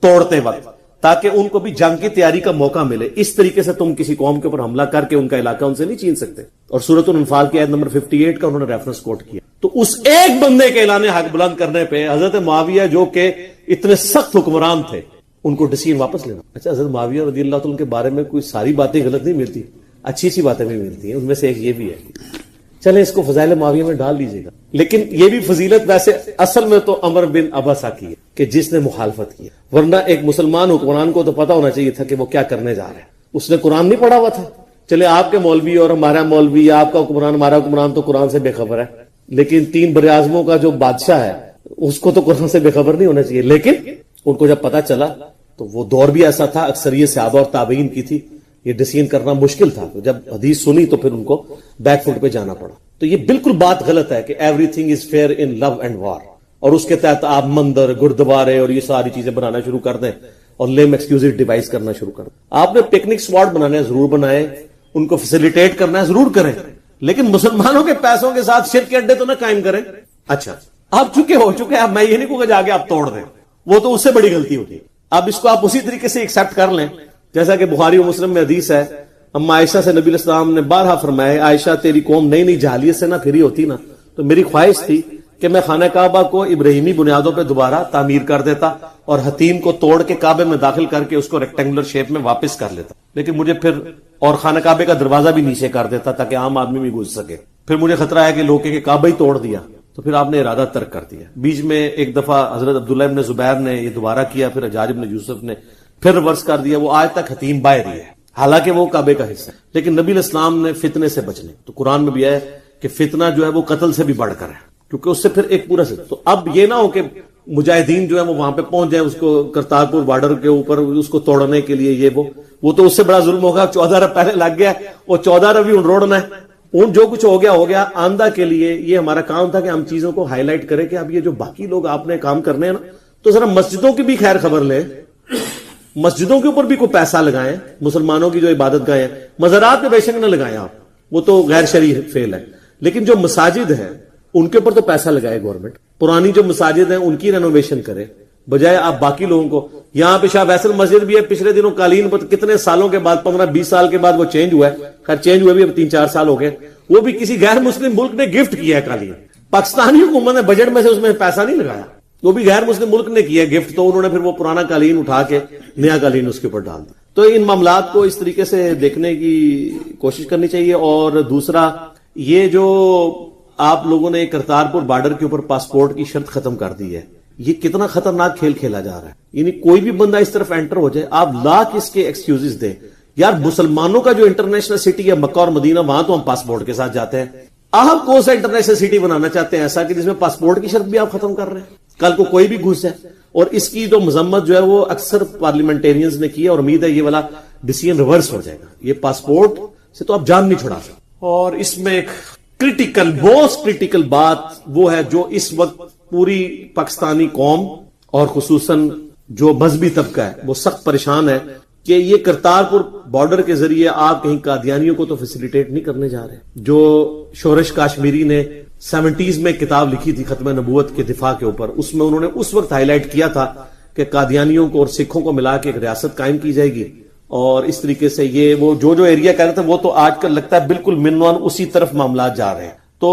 توڑتے وقت تاکہ ان کو بھی جنگ کی تیاری کا موقع ملے. اس طریقے سے تم کسی قوم کے اوپر حملہ کر کے ان کا علاقہ ان سے نہیں چھین سکتے. اور سورۃ الانفال کی آیت نمبر 58 کا انہوں نے ریفرنس کوٹ کیا. تو اس ایک بندے کے اعلان حق بلند کرنے پہ حضرت معاویہ جو کہ اتنے سخت حکمران تھے ان کو ڈیسیژن واپس لینا. اچھا حضرت معاویہ رضی اللہ تعالیٰ کے بارے میں کوئی ساری باتیں غلط نہیں ملتی, اچھی سی باتیں بھی ملتی ہیں. ان میں سے ایک یہ بھی ہے, چلیں اس کو فضائل معاویہ میں ڈال لیجیے گا, لیکن یہ بھی فضیلت ویسے اصل میں تو عمر بن عبسہ کی ہے کہ جس نے مخالفت کی. ورنہ ایک مسلمان حکمران کو تو پتا ہونا چاہیے تھا کہ وہ کیا کرنے جا رہے ہیں. اس نے قرآن نہیں پڑھا ہوا تھا. چلے آپ کے مولوی اور ہمارا مولوی یا آپ کا حکمران ہمارا حکمران تو قرآن سے بے خبر ہے, لیکن 3 براعظموں کا جو بادشاہ ہے اس کو تو قرآن سے بے خبر نہیں ہونا چاہیے. لیکن ان کو جب پتا چلا تو وہ دور بھی ایسا تھا, اکثریت صحابہ اور تابعین کی تھی, یہ ڈیسیژن کرنا مشکل تھا. جب حدیث سنی تو پھر ان کو بیک فٹ پہ جانا پڑا. تو یہ بالکل بات غلط ہے کہ everything is fair in love and war. اور اس کے تحت آپ مندر گردوارے اور یہ ساری چیزیں بنانا شروع کر دیں اور لیم ایکسکیوزز ڈیوائس کرنا شروع کر دیں. آپ نے پکنک سپاٹ بنانے ہیں ضرور بنائیں, ان کو فیسیلیٹیٹ کرنا ہے ضرور کریں, لیکن مسلمانوں کے پیسوں کے ساتھ شرک کے اڈے تو نہ قائم کریں. اچھا آپ چکے ہو چکے, اب میں یہ نہیں کہوں کہ جا کے آپ توڑ دیں, وہ تو اس سے بڑی غلطی ہوتی ہے. اب اس کو آپ اسی طریقے سے ایکسپٹ کر لیں جیسا کہ بخاری و مسلم میں حدیث ہے, اما عائشہ سے نبی علیہ السلام نے بارہا فرمایا, عائشہ تیری قوم نئی نئی جہالیت سے نہ پھری ہوتی نا تو میری خواہش تھی کہ میں خانہ کعبہ کو ابراہیمی بنیادوں پہ دوبارہ تعمیر کر دیتا اور حتیم کو توڑ کے کعبے میں داخل کر کے اس کو ریکٹینگولر شیپ میں واپس کر لیتا, لیکن مجھے پھر اور خانہ کعبے کا دروازہ بھی نیچے کر دیتا تاکہ عام آدمی بھی گھس سکے. پھر مجھے خطرہ ہے کہ لوگ کہ کعبہ ہی توڑ دیا, تو پھر آپ نے ارادہ ترک کر دیا. بیچ میں ایک دفعہ حضرت عبداللہ ابن زبیر نے یہ دوبارہ کیا, پھر حجاج ابن یوسف نے پھر ریورس کر دیا. وہ آج تک حتیم باہر ہی ہے, حالانکہ وہ کعبے کا حصہ ہے. لیکن نبی علیہ السلام نے فتنے سے بچنے, تو قرآن میں بھی ہے کہ فتنہ جو ہے وہ قتل سے بھی بڑھ کر ہے, کیونکہ اس سے پھر ایک پورا سے. تو اب یہ نہ ہو کہ مجاہدین جو ہے وہ وہاں پہ پہنچ جائیں اس کو کرتارپور بارڈر کے اوپر اس کو توڑنے کے لیے, یہ وہ تو اس سے بڑا ظلم ہوگا. 14 ارب پہلے لگ گیا, وہ 14 ارب بھی روڑنا ہے. ان جو کچھ ہو گیا آندہ کے لیے یہ ہمارا کام تھا کہ ہم چیزوں کو ہائی لائٹ کریں کہ اب یہ جو باقی لوگ آپ نے کام کرنے ہیں نا, تو ذرا مسجدوں کی بھی خیر خبر لیں, مسجدوں کے اوپر بھی کوئی پیسہ لگائیں. مسلمانوں کی جو عبادت گاہیں ہیں, مزارات پہ بے شک نہ لگائیں آپ, وہ تو غیر شرعی فعل ہے, لیکن جو مساجد ہیں ان کے اوپر تو پیسہ لگائے گورنمنٹ. پرانی جو مساجد ہیں ان کی رینوویشن کرے, بجائے آپ باقی لوگوں کو. یہاں پہ شاہ فیصل مسجد بھی ہے, پچھلے دنوں قالین پر کتنے سالوں کے بعد 15-20 سال کے بعد وہ چینج ہوا ہے, خیر چینج ہوئے بھی اب 3-4 سال ہو گئے, وہ بھی کسی غیر مسلم ملک نے گفٹ کیا ہے قالین. پاکستانی حکومت نے بجٹ میں سے اس میں پیسہ نہیں لگایا, وہ بھی غیر مسلم ملک نے کیا گفٹ, تو انہوں نے پھر وہ پرانا قالین اٹھا کے نیا قالین اس کے اوپر ڈال دیا. تو ان معاملات کو اس طریقے سے دیکھنے کی کوشش کرنی چاہیے. اور دوسرا یہ جو آپ لوگوں نے کرتارپور بارڈر کے اوپر پاسپورٹ کی شرط ختم کر دی ہے, یہ کتنا خطرناک کھیل کھیلا جا رہا ہے. یعنی کوئی بھی بندہ اس طرف انٹر ہو جائے, آپ لاکھ اس کے ایکسکیوزز دیں. یار مسلمانوں کا جو انٹرنیشنل سٹی ہے مکہ اور مدینہ, وہاں تو ہم پاسپورٹ کے ساتھ جاتے ہیں. آپ کون سا انٹرنیشنل سٹی بنانا چاہتے ہیں ایسا کہ جس میں پاسپورٹ کی شرط بھی آپ ختم کر رہے ہیں؟ کل کو کوئی بھی گھس جائے. اور اس کی جو مذمت جو ہے وہ اکثر پارلیمنٹیرینز نے کی ہے, اور امید ہے یہ والا ڈیسیژن ریورس ہو جائے گا. یہ پاسپورٹ سے تو آپ جان نہیں چھڑا سکتے. اور اس میں ایک کرٹیکل موسٹ کرٹیکل بات وہ ہے جو اس وقت پوری پاکستانی قوم اور خصوصاً جو مذہبی طبقہ ہے وہ سخت پریشان ہے کہ یہ کرتارپور بارڈر کے ذریعے آپ کہیں قادیانیوں کو تو فیسیلیٹیٹ نہیں کرنے جا رہے. جو شورش کاشمیری نے 70s میں کتاب لکھی تھی ختم نبوت کے دفاع کے اوپر, اس میں انہوں نے اس وقت ہائی لائٹ کیا تھا کہ قادیانیوں کو اور سکھوں کو ملا کے ایک ریاست قائم کی جائے گی. اور اس طریقے سے یہ وہ جو ایریا کہہ رہے تھے وہ تو آج کل لگتا ہے بالکل منوان اسی طرف معاملات جا رہے ہیں. تو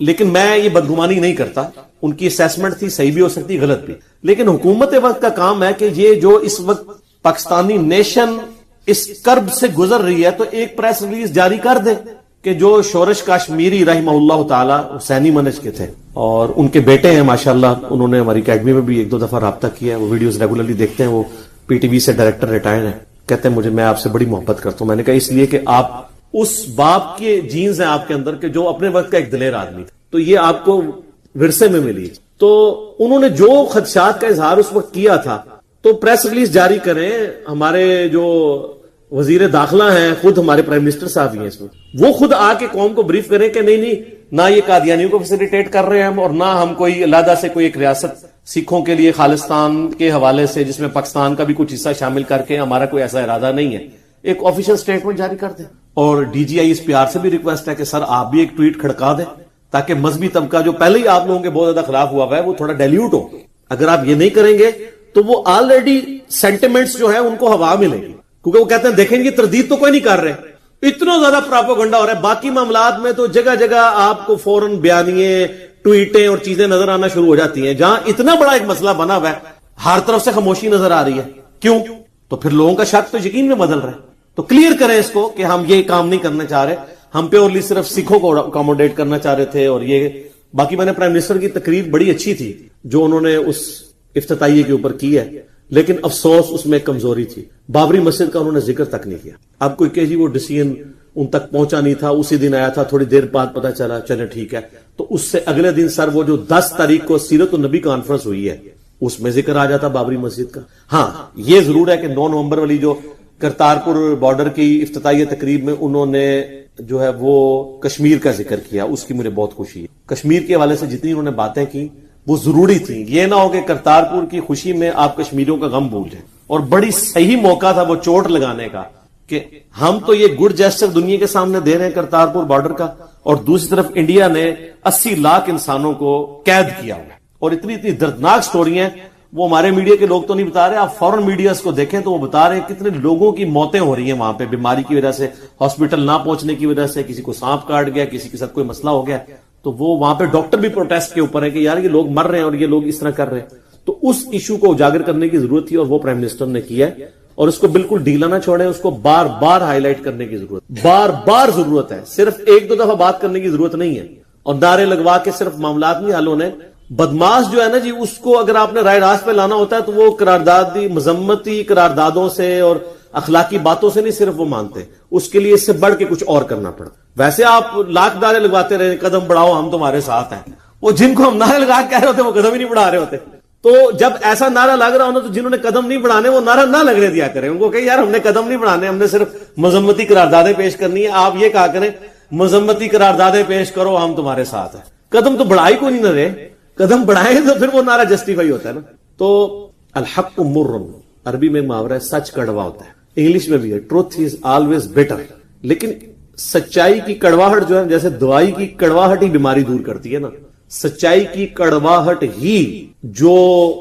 لیکن میں یہ بدگمانی نہیں کرتا, ان کی اسیسمنٹ تھی, صحیح بھی ہو سکتی غلط بھی, لیکن حکومت وقت کا کام ہے کہ یہ جو اس وقت پاکستانی نیشن اس کرب سے گزر رہی ہے تو ایک پریس ریلیز جاری کر دے کہ جو شورش کاشمیری رحمہ اللہ تعالی حسینی منہج کے تھے اور ان کے بیٹے ہیں ماشاءاللہ, انہوں نے ہماری اکیڈمی میں بھی 1-2 دفعہ رابطہ کیا ہے, وہ ویڈیوز ریگولرلی دیکھتے ہیں, وہ پی ٹی وی سے ڈائریکٹر ریٹائر ہیں, کہتے ہیں میں آپ سے بڑی محبت کرتا ہوں. میں نے کہا اس لیے کہ آپ اس باپ کے جینز ہیں آپ کے اندر کہ جو اپنے وقت کا ایک دلیر آدمی تھا, تو یہ آپ کو ورثے میں ملی. تو انہوں نے جو خدشات کا اظہار اس وقت کیا تھا تو پریس ریلیز جاری کریں. ہمارے جو وزیر داخلہ ہیں, خود ہمارے پرائم منسٹر صاحب ہی ہیں اس میں, وہ خود آ کے قوم کو بریف کریں کہ نہیں نہ یہ قادیانیوں کو فیسیلیٹیٹ کر رہے ہیں ہم, اور نہ ہم کوئی علیحدہ سے کوئی ایک ریاست سکھوں کے لیے خالصتان کے حوالے سے جس میں پاکستان کا بھی کچھ حصہ شامل کر کے ہمارا کوئی ایسا ارادہ نہیں ہے. ایک آفیشل سٹیٹمنٹ جاری کر دیں. اور D G I S P R سے بھی ریکویسٹ ہے کہ سر آپ بھی ایک ٹویٹ کھڑکا دیں تاکہ مذہبی طبقہ جو پہلے ہی آپ لوگوں کے بہت زیادہ خلاف ہوا ہے وہ تھوڑا ڈیلیوٹ ہو. اگر آپ یہ نہیں کریں گے تو وہ آلریڈی سینٹیمنٹس جو ہے ان کو ہوا ملے گی, کیونکہ وہ کہتے ہیں دیکھیں گے تردید تو کوئی نہیں کر رہے, اتنا زیادہ پراپوگنڈا ہو رہا ہے. باقی معاملات میں تو جگہ جگہ آپ کو فوراً بیانیے, ٹویٹیں اور چیزیں نظر آنا شروع ہو جاتی ہیں. جہاں اتنا بڑا ایک مسئلہ بنا ہوا ہے ہر طرف سے خاموشی نظر آ رہی ہے. کیوں؟ تو پھر لوگوں کا شک تو یقین میں بدل رہا ہے. تو کلیئر کریں اس کو کہ ہم یہ کام نہیں کرنا چاہ رہے, ہم پیورلی صرف سکھوں کو اکاموڈیٹ کرنا چاہ رہے تھے. اور یہ باقی میں نے پرائم منسٹر کی تقریر بڑی اچھی تھی جو انہوں نے اس افتتاحیے کے اوپر کی ہے, لیکن افسوس اس میں کمزوری تھی. بابری مسجد کا انہوں نے ذکر تک نہیں کیا. اب کوئی کہ جی وہ ڈیسیژن ان تک پہنچا نہیں تھا, اسی دن آیا تھا, تھوڑی دیر بعد پتا چلا, چلے ٹھیک ہے. تو اس سے اگلے دن سر وہ جو 10 تاریخ کو سیرت النبی کانفرنس ہوئی ہے اس میں ذکر آ جاتا بابری مسجد کا. ہاں یہ ضرور ہے کہ 9 نومبر والی جو کرتارپور بارڈر کی افتتاحیہ تقریب میں انہوں نے جو ہے وہ کشمیر کا ذکر کیا, اس کی مجھے بہت خوشی ہے. کشمیر کے حوالے سے جتنی انہوں نے باتیں کی وہ ضروری تھی. یہ نہ ہو کہ کرتارپور کی خوشی میں آپ کشمیریوں کا غم بھول جائیں. اور بڑی صحیح موقع تھا وہ چوٹ لگانے کا کہ ہم تو یہ گڈ جیسچر دنیا کے سامنے دے رہے ہیں کرتارپور بارڈر کا, اور دوسری طرف انڈیا نے 80 لاکھ انسانوں کو قید کیا ہوا ہے. اور اتنی دردناک سٹوری ہیں, وہ ہمارے میڈیا کے لوگ تو نہیں بتا رہے, آپ فورن میڈیاز کو دیکھیں تو وہ بتا رہے ہیں کتنے لوگوں کی موتیں ہو رہی ہیں وہاں پہ بیماری کی وجہ سے, ہاسپٹل نہ پہنچنے کی وجہ سے, کسی کو سانپ کاٹ گیا, کسی کے ساتھ کوئی مسئلہ ہو گیا. تو وہ وہاں پہ ڈاکٹر بھی پروٹیسٹ کے اوپر ہے کہ یار یہ لوگ مر رہے ہیں اور یہ لوگ اس طرح کر رہے ہیں. تو اس ایشو کو اجاگر کرنے کی ضرورت تھی اور وہ پرائم منسٹر نے کیا ہے, اور اس کو بالکل ڈھیلا نہ چھوڑیں, اس کو بار بار ہائی لائٹ کرنے کی ضرورت ہے. صرف ایک دو دفعہ بات کرنے کی ضرورت نہیں ہے اور نعرے لگوا کے صرف معاملات نہیں حل ہونے. بدماش جو ہے نا جی, اس کو اگر آپ نے رائے راست پہ لانا ہوتا ہے تو وہ قراردادی مذمتی قراردادوں سے اور اخلاقی باتوں سے نہیں صرف وہ مانتے, اس کے لیے اس سے بڑھ کے کچھ اور کرنا پڑتا. ویسے آپ لاکھ نعرے لگواتے رہے قدم بڑھاؤ ہم تمہارے ساتھ ہیں, وہ جن کو ہم نعرے لگا کے کہہ رہے ہوتے وہ قدم ہی نہیں بڑھا رہے ہوتے. تو جب ایسا نعرہ لگ رہا ہونا تو جنہوں نے قدم نہیں بڑھانے وہ نعرہ نہ لگنے دیا کریں, ان کو کہ یار ہم نے قدم نہیں بڑھانے, ہم نے صرف مذمتی قراردادیں پیش کرنی ہے. آپ یہ کہا کریں مذمتی قراردادیں پیش کرو ہم تمہارے ساتھ ہیں, قدم تو بڑھائی کو نہیں نہ رہے, قدم بڑھائیں تو پھر وہ نعرہ جسٹیفائی ہوتا ہے نا. تو الحق مر, عربی میں محاورہ ہے سچ کڑوا ہوتا ہے, انگلش میں بھی ہے ٹروتھ از آلویز بیٹر. لیکن سچائی کی کڑواہٹ جو ہے, جیسے دوائی کی کڑواہٹ ہی بیماری دور کرتی ہے نا, سچائی کی کڑواہٹ ہی جو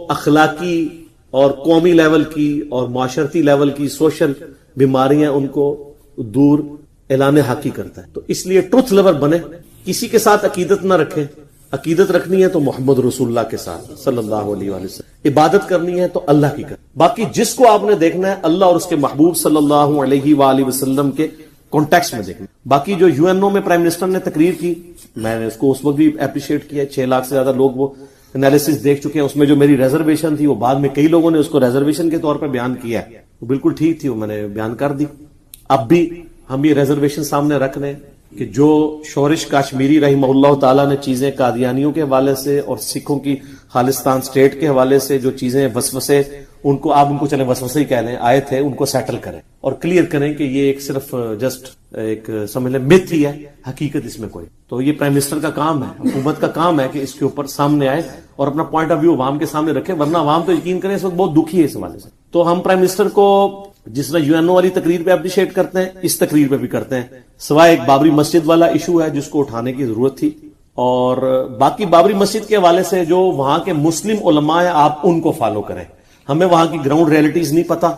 اخلاقی اور قومی لیول کی اور معاشرتی لیول کی سوشل بیماریاں ان کو دور اعلان حقی کرتا ہے. تو اس لیے ٹروتھ لور بنے, کسی کے ساتھ عقیدت نہ رکھیں. عقیدت رکھنی ہے تو محمد رسول اللہ کے ساتھ صلی اللہ علیہ وآلہ وسلم, عبادت کرنی ہے تو اللہ کی کر. باقی جس کو آپ نے دیکھنا ہے اللہ اور اس کے محبوب صلی اللہ علیہ وآلہ وسلم کے کانٹیکس میں دیکھنا. باقی جو یو این او میں پرائم منسٹر نے تقریر کی, میں نے اس کو اس وقت بھی اپریشیٹ کیا. 6 لاکھ سے زیادہ لوگ وہ انالیسس دیکھ چکے ہیں. اس میں جو میری ریزرویشن تھی وہ بعد میں کئی لوگوں نے اس کو ریزرویشن کے طور پر بیان کیا ہے, وہ بالکل ٹھیک تھی, وہ میں نے بیان کر دی. اب بھی ہم یہ ریزرویشن سامنے رکھ رہے ہیں کہ جو شورش کاشمیری رحمہ اللہ تعالیٰ نے چیزیں قادیانیوں کے حوالے سے اور سکھوں کی خالستان سٹیٹ کے حوالے سے جو چیزیں وسوسے, ان کو آپ ان کو چلیں وسوسے ہی کہہ لیں, آئے تھے, ان کو سیٹل کریں اور کلیئر کریں کہ یہ ایک صرف جسٹ ایک سمجھ لیں متھ ہی ہے, حقیقت اس میں کوئی. تو یہ پرائم منسٹر کا کام ہے, حکومت کا کام ہے کہ اس کے اوپر سامنے آئے اور اپنا پوائنٹ آف ویو عوام کے سامنے رکھے, ورنہ عوام تو یقین کریں اس وقت بہت دکھی ہے اس حوالے سے. تو ہم پرائم منسٹر کو جس طرح یو این او والی تقریر پہ اپریشیٹ کرتے ہیں, اس تقریر پہ بھی کرتے ہیں, سوائے ایک بابری مسجد والا ایشو ہے جس کو اٹھانے کی ضرورت تھی. اور باقی بابری مسجد کے حوالے سے جو وہاں کے مسلم علماء ہیں آپ ان کو فالو کریں. ہمیں وہاں کی گراؤنڈ ریئلٹیز نہیں پتا,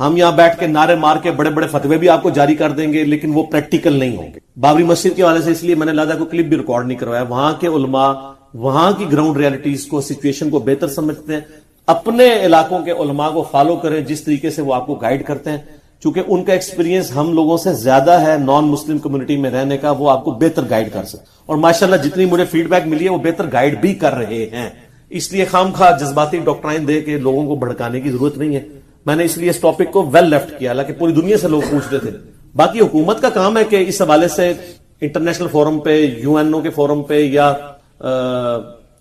ہم یہاں بیٹھ کے نعرے مار کے بڑے بڑے فتوے بھی آپ کو جاری کر دیں گے لیکن وہ پریکٹیکل نہیں ہوں گے. بابری مسجد کے حوالے سے اس لیے میں نے لہذا کو کلپ بھی ریکارڈ نہیں کروایا. وہاں کے علماء وہاں کی گراؤنڈ ریئلٹیز کو, سچویشن کو بہتر سمجھتے ہیں. اپنے علاقوں کے علماء کو فالو کریں جس طریقے سے وہ آپ کو گائیڈ کرتے ہیں, چونکہ ان کا ایکسپیرینس ہم لوگوں سے زیادہ ہے نان مسلم کمیونٹی میں رہنے کا, وہ آپ کو بہتر گائیڈ کر سکتے. اور ماشاءاللہ جتنی مجھے فیڈ بیک ملی ہے وہ بہتر گائیڈ بھی کر رہے ہیں. اس لیے خام خواہ جذباتی ڈاکٹرائن دے کے لوگوں کو بھڑکانے کی ضرورت نہیں ہے. میں نے اس لیے اس ٹاپک کو ویل لیفٹ کیا, حالانکہ پوری دنیا سے لوگ پوچھ رہے تھے. باقی حکومت کا کام ہے کہ اس حوالے سے انٹرنیشنل فورم پہ, یو این او کے فورم پہ یا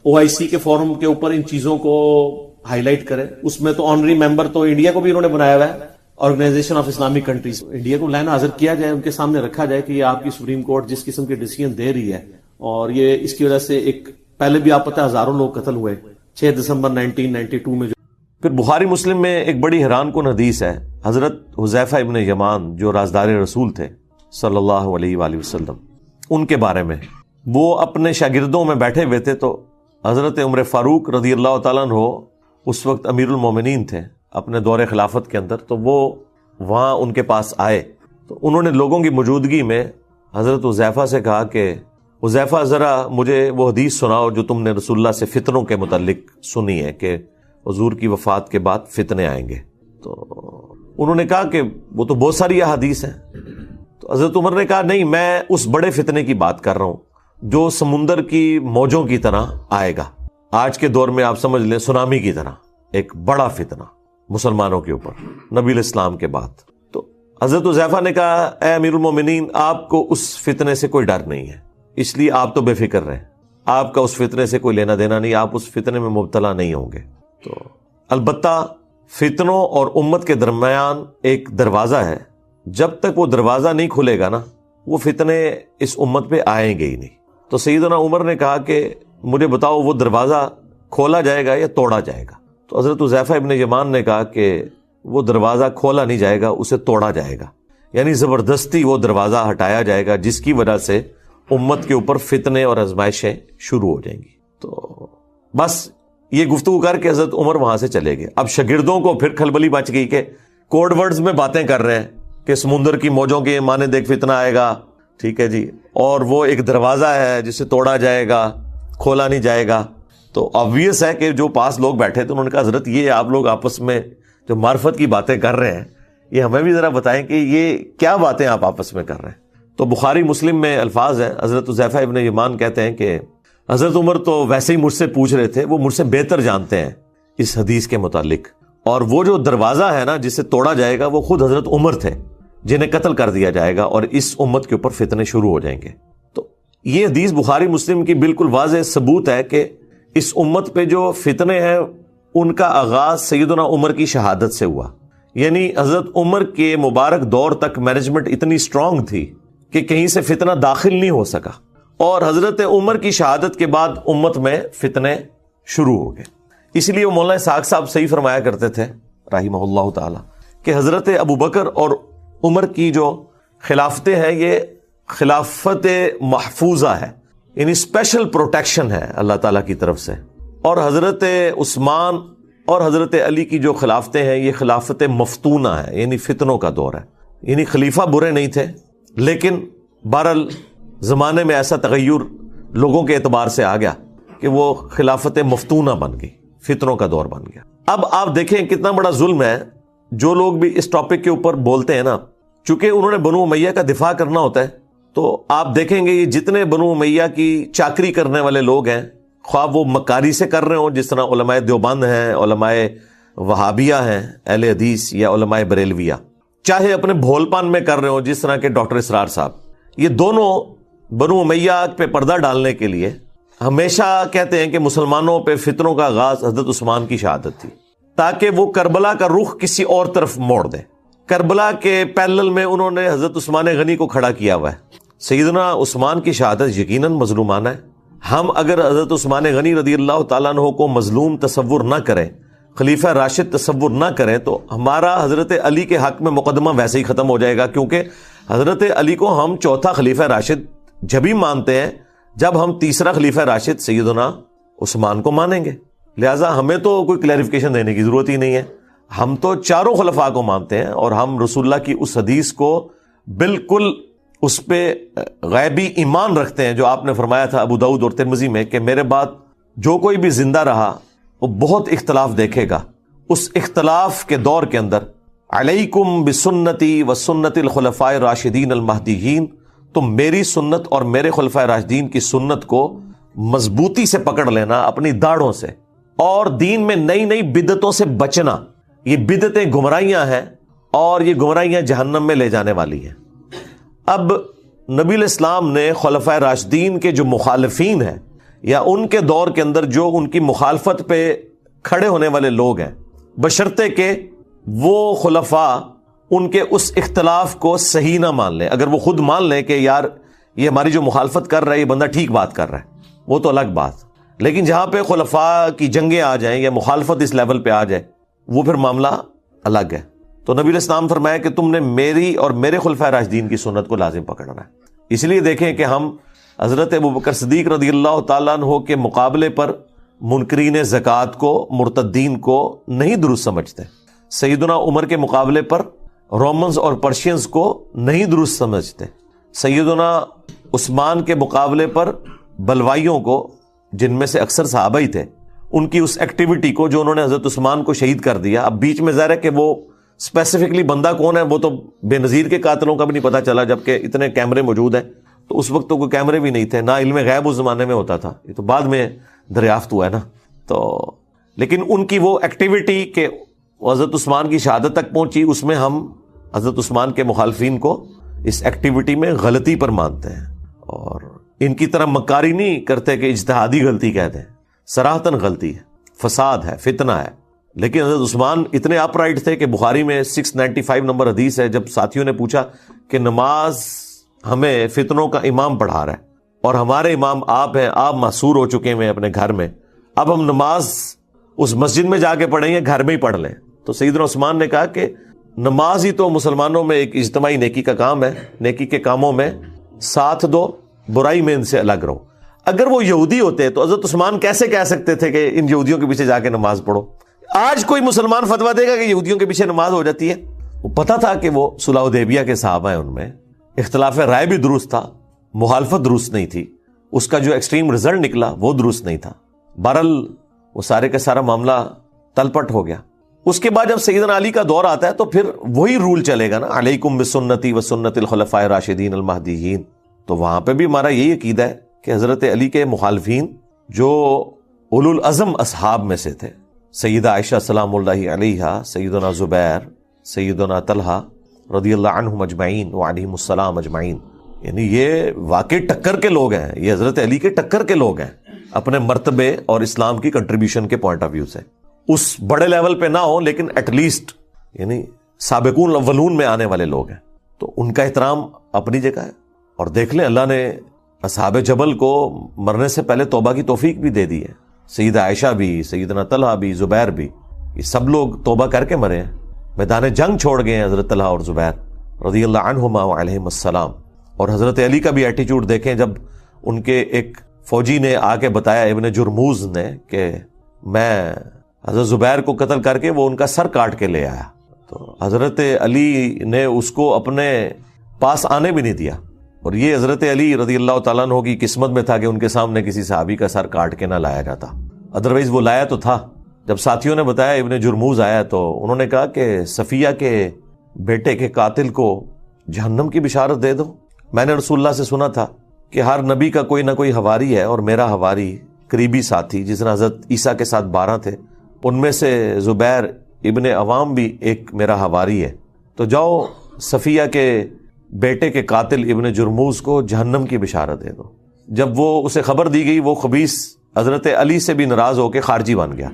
او آئی سی کے فورم کے اوپر ان چیزوں کو ہائی لائٹ کرے. اس میں تو آنری ممبر تو انڈیا کو بھی انہوں نے بنایا ہوا ہے, organisation of Islamic countries. India کو لائن حاضر کیا جائے, ان کے سامنے رکھا جائے کہ یہ آپ کی سپریم کورٹ جس قسم کے ڈیسیژن دے رہی ہے, اور یہ اس کی وجہ سے ایک پہلے بھی آپ پتہ ہے ہزاروں لوگ قتل ہوئے 6 دسمبر 1992 میں. پھر بخاری مسلم میں ایک بڑی حیران کن حدیث ہے, حضرت حذیفہ ابن یمان جو رازدار رسول تھے صلی اللہ علیہ وآلہ وسلم, ان کے بارے میں. وہ اپنے شاگردوں میں بیٹھے ہوئے تھے تو حضرت عمر فاروق رضی اللہ تعالیٰ عنہ اس وقت امیر المومنین تھے اپنے دور خلافت کے اندر, تو وہ وہاں ان کے پاس آئے. تو انہوں نے لوگوں کی موجودگی میں حضرت حذیفہ سے کہا کہ حذیفہ ذرا مجھے وہ حدیث سناؤ جو تم نے رسول اللہ سے فتنوں کے متعلق سنی ہے کہ حضور کی وفات کے بعد فتنے آئیں گے. تو انہوں نے کہا کہ وہ تو بہت ساری احادیث ہیں. تو حضرت عمر نے کہا نہیں, میں اس بڑے فتنے کی بات کر رہا ہوں جو سمندر کی موجوں کی طرح آئے گا. آج کے دور میں آپ سمجھ لیں سونامی کی طرح ایک بڑا فتنہ مسلمانوں کے اوپر نبی الاسلام کے بعد. تو حضرت حذیفہ نے کہا اے امیر المومنین, آپ کو اس فتنے سے کوئی ڈر نہیں ہے, اس لیے آپ تو بے فکر رہیں, آپ کا اس فتنے سے کوئی لینا دینا نہیں, آپ اس فتنے میں مبتلا نہیں ہوں گے. تو البتہ فتنوں اور امت کے درمیان ایک دروازہ ہے, جب تک وہ دروازہ نہیں کھلے گا نا وہ فتنے اس امت پہ آئیں گے ہی نہیں. تو سیدنا عمر نے کہا کہ مجھے بتاؤ وہ دروازہ کھولا جائے گا یا توڑا جائے گا؟ تو حضرت حذیفہ ابن یمان نے کہا کہ وہ دروازہ کھولا نہیں جائے گا، اسے توڑا جائے گا، یعنی زبردستی وہ دروازہ ہٹایا جائے گا جس کی وجہ سے امت کے اوپر فتنے اور آزمائشیں شروع ہو جائیں گی۔ تو بس یہ گفتگو کر کے حضرت عمر وہاں سے چلے گئے۔ اب شاگردوں کو پھر کھلبلی مچ گئی کہ کوڈ ورڈز میں باتیں کر رہے ہیں کہ سمندر کی موجوں کے مانے دیکھ فتنہ آئے گا، ٹھیک ہے جی، اور وہ ایک دروازہ ہے جسے توڑا جائے گا، کھولا نہیں جائے گا۔ تو obvious ہے کہ جو پاس لوگ بیٹھے تھے انہوں نے کہا حضرت یہ آپ لوگ آپس میں جو معرفت کی باتیں کر رہے ہیں یہ ہمیں بھی ذرا بتائیں کہ یہ کیا باتیں آپ آپس میں کر رہے ہیں۔ تو بخاری مسلم میں الفاظ ہیں، حضرت حذیفہ ابن یمان کہتے ہیں کہ حضرت عمر تو ویسے ہی مجھ سے پوچھ رہے تھے، وہ مجھ سے بہتر جانتے ہیں اس حدیث کے متعلق، اور وہ جو دروازہ ہے نا جسے توڑا جائے گا وہ خود حضرت عمر تھے جنہیں قتل کر دیا جائے گا اور اس امت کے اوپر فتنے شروع ہو جائیں گے۔ تو یہ حدیث بخاری مسلم کی بالکل واضح ثبوت ہے کہ اس امت پہ جو فتنے ہیں ان کا آغاز سیدنا عمر کی شہادت سے ہوا، یعنی حضرت عمر کے مبارک دور تک مینجمنٹ اتنی سٹرونگ تھی کہ کہیں سے فتنہ داخل نہیں ہو سکا، اور حضرت عمر کی شہادت کے بعد امت میں فتنے شروع ہو گئے۔ اس لیے وہ مولانا اسحاق صاحب صحیح فرمایا کرتے تھے رحمہ اللہ تعالی کہ حضرت ابو بکر اور عمر کی جو خلافتیں ہیں یہ خلافت محفوظہ ہے، یعنی اسپیشل پروٹیکشن ہے اللہ تعالیٰ کی طرف سے، اور حضرت عثمان اور حضرت علی کی جو خلافتیں ہیں یہ خلافت مفتونہ ہے، یعنی فتنوں کا دور ہے۔ یعنی خلیفہ برے نہیں تھے، لیکن بہرحال زمانے میں ایسا تغیر لوگوں کے اعتبار سے آ گیا کہ وہ خلافت مفتونہ بن گئی، فتنوں کا دور بن گیا۔ اب آپ دیکھیں کتنا بڑا ظلم ہے، جو لوگ بھی اس ٹاپک کے اوپر بولتے ہیں نا، چونکہ انہوں نے بنو امیہ کا دفاع کرنا ہوتا ہے، تو آپ دیکھیں گے یہ جتنے بنو امیہ کی چاکری کرنے والے لوگ ہیں، خواہ وہ مکاری سے کر رہے ہوں جس طرح علماء دیوبند ہیں، علماء وہابیہ ہیں اہل حدیث، یا علماء بریلویہ، چاہے اپنے بھول پان میں کر رہے ہوں جس طرح کے ڈاکٹر اسرار صاحب، یہ دونوں بنو امیہ پہ پردہ ڈالنے کے لیے ہمیشہ کہتے ہیں کہ مسلمانوں پہ فتنوں کا آغاز حضرت عثمان کی شہادت تھی، تاکہ وہ کربلا کا رخ کسی اور طرف موڑ دیں۔ کربلا کے پیرلل میں انہوں نے حضرت عثمان غنی کو کھڑا کیا ہوا ہے۔ سیدنا عثمان کی شہادت یقیناً مظلومانہ ہے۔ ہم اگر حضرت عثمان غنی رضی اللہ تعالیٰ عنہ کو مظلوم تصور نہ کریں، خلیفہ راشد تصور نہ کریں، تو ہمارا حضرت علی کے حق میں مقدمہ ویسے ہی ختم ہو جائے گا، کیونکہ حضرت علی کو ہم چوتھا خلیفہ راشد جبھی مانتے ہیں جب ہم تیسرا خلیفہ راشد سیدنا عثمان کو مانیں گے۔ لہٰذا ہمیں تو کوئی کلیریفیکیشن دینے کی ضرورت ہی نہیں ہے، ہم تو چاروں خلفاء کو مانتے ہیں، اور ہم رسول اللہ کی اس حدیث کو بالکل اس پہ غیبی ایمان رکھتے ہیں جو آپ نے فرمایا تھا ابو داؤد اور ترمذی میں کہ میرے بعد جو کوئی بھی زندہ رہا وہ بہت اختلاف دیکھے گا، اس اختلاف کے دور کے اندر علیکم بسنتی وسنت الخلفاء الراشدین المہدیین، تم میری سنت اور میرے خلفاء راشدین کی سنت کو مضبوطی سے پکڑ لینا اپنی داڑھوں سے، اور دین میں نئی نئی بدعتوں سے بچنا۔ یہ بدعتیں گمراہیاں ہیں اور یہ گمراہیاں جہنم میں لے جانے والی ہیں۔ اب نبی الاسلام نے خلفاء راشدین کے جو مخالفین ہیں یا ان کے دور کے اندر جو ان کی مخالفت پہ کھڑے ہونے والے لوگ ہیں، بشرطے کہ وہ خلفاء ان کے اس اختلاف کو صحیح نہ مان لیں۔ اگر وہ خود مان لیں کہ یار یہ ہماری جو مخالفت کر رہا ہے یہ بندہ ٹھیک بات کر رہا ہے، وہ تو الگ بات، لیکن جہاں پہ خلفاء کی جنگیں آ جائیں یا مخالفت اس لیول پہ آ جائے وہ پھر معاملہ الگ ہے۔ تو نبی الاسلام فرمایا کہ تم نے میری اور میرے خلفاء راشدین کی سنت کو لازم پکڑنا ہے۔ اس لیے دیکھیں کہ ہم حضرت ابوبکر صدیق رضی اللہ تعالیٰ عنہ کے مقابلے پر منکرین زکوٰۃ کو، مرتدین کو نہیں درست سمجھتے، سیدنا عمر کے مقابلے پر رومنز اور پرشینز کو نہیں درست سمجھتے، سیدنا عثمان کے مقابلے پر بلوائیوں کو، جن میں سے اکثر صحابہ ہی تھے، ان کی اس ایکٹیویٹی کو جو انہوں نے حضرت عثمان کو شہید کر دیا۔ اب بیچ میں ظاہر ہے کہ وہ اسپیسیفکلی بندہ کون ہے وہ تو بے نظیر کے قاتلوں کا بھی نہیں پتا چلا، جبکہ اتنے کیمرے موجود ہیں، تو اس وقت تو کوئی کیمرے بھی نہیں تھے، نہ علم غیب اس زمانے میں ہوتا تھا، یہ تو بعد میں دریافت ہوا ہے نا۔ تو لیکن ان کی وہ ایکٹیویٹی کہ حضرت عثمان کی شہادت تک پہنچی، اس میں ہم حضرت عثمان کے مخالفین کو اس ایکٹیویٹی میں غلطی پر مانتے ہیں، اور ان کی طرح مکاری نہیں کرتے کہ اجتہادی غلطی کہتے ہیں، صراحتاً غلطی ہے، فساد ہے، فتنہ ہے۔ لیکن حضرت عثمان اتنے اپ رائٹ تھے کہ بخاری میں 695 نمبر حدیث ہے، جب ساتھیوں نے پوچھا کہ نماز ہمیں فتنوں کا امام پڑھا رہا ہے اور ہمارے امام آپ ہیں، آپ محصور ہو چکے ہیں اپنے گھر میں، اب ہم نماز اس مسجد میں جا کے پڑھیں یا گھر میں ہی پڑھ لیں. تو سیدنا عثمان نے کہا کہ نماز ہی تو مسلمانوں میں ایک اجتماعی نیکی کا کام ہے, نیکی کے کاموں میں ساتھ دو, برائی میں ان سے الگ رہو. اگر وہ یہودی ہوتے تو حضرت عثمان کیسے کہہ سکتے تھے کہ ان یہودیوں کے پیچھے جا کے نماز پڑھو؟ آج کوئی مسلمان فتویٰ دے گا کہ یہودیوں کے پیچھے نماز ہو جاتی ہے؟ وہ پتا تھا کہ وہ صلح حدیبیہ کے صحابہ ہیں, ان میں اختلاف رائے بھی درست تھا, مخالفت درست نہیں تھی, اس کا جو ایکسٹریم رزلٹ نکلا وہ درست نہیں تھا. بہرحال وہ سارے کا سارا معاملہ تلپٹ ہو گیا. اس کے بعد جب سیدنا علی کا دور آتا ہے تو پھر وہی رول چلے گا نا, علیکم بسنتی و سنت الخلفاء الراشدین المہدیین. تو وہاں پہ بھی ہمارا یہی عقیدہ ہے کہ حضرت علی کے مخالفین جو اولو العزم اصحاب میں سے تھے, سیدہ عائشہ سلام اللہ علیہا, سیدنا زبیر, سیدنا طلحہ رضی اللہ عنہم اجمعین وعلیہم السلام اجمعین, یعنی یہ واقعی ٹکر کے لوگ ہیں, یہ حضرت علی کے ٹکر کے لوگ ہیں اپنے مرتبے اور اسلام کی کنٹریبیوشن کے پوائنٹ آف ویو سے. اس بڑے لیول پہ نہ ہو لیکن ایٹ لیسٹ یعنی سابقون الاولون میں آنے والے لوگ ہیں, تو ان کا احترام اپنی جگہ ہے. اور دیکھ لیں اللہ نے اصحاب جبل کو مرنے سے پہلے توبہ کی توفیق بھی دے دی ہے. سیدہ عائشہ بھی, سیدنا طلحہ بھی, زبیر بھی, یہ سب لوگ توبہ کر کے مرے ہیں, میدان جنگ چھوڑ گئے ہیں حضرت طلحہ اور زبیر رضی اللہ عنہما وعلیہم السلام. اور حضرت علی کا بھی ایٹیچیوڈ دیکھیں, جب ان کے ایک فوجی نے آ کے بتایا, ابن جرموز نے, کہ میں حضرت زبیر کو قتل کر کے وہ ان کا سر کاٹ کے لے آیا, تو حضرت علی نے اس کو اپنے پاس آنے بھی نہیں دیا. اور یہ حضرت علی رضی اللہ تعالیٰ عنہ کی قسمت میں تھا کہ ان کے سامنے کسی صحابی کا سر کاٹ کے نہ لایا جاتا, ادروائز وہ لایا تو تھا. جب ساتھیوں نے بتایا ابن جرموز آیا تو انہوں نے کہا کہ صفیہ کے بیٹے کے قاتل کو جہنم کی بشارت دے دو. میں نے رسول اللہ سے سنا تھا کہ ہر نبی کا کوئی نہ کوئی حواری ہے, اور میرا حواری قریبی ساتھی جس طرح حضرت عیسیٰ کے ساتھ 12 تھے, ان میں سے زبیر ابن عوام بھی ایک میرا حواری ہے. تو جاؤ صفیہ کے بیٹے کے قاتل ابن جرموز کو جہنم کی بشارت دے دو. جب وہ اسے خبر دی گئی, وہ خبیث حضرت علی سے بھی ناراض ہو کے خارجی بن گیا.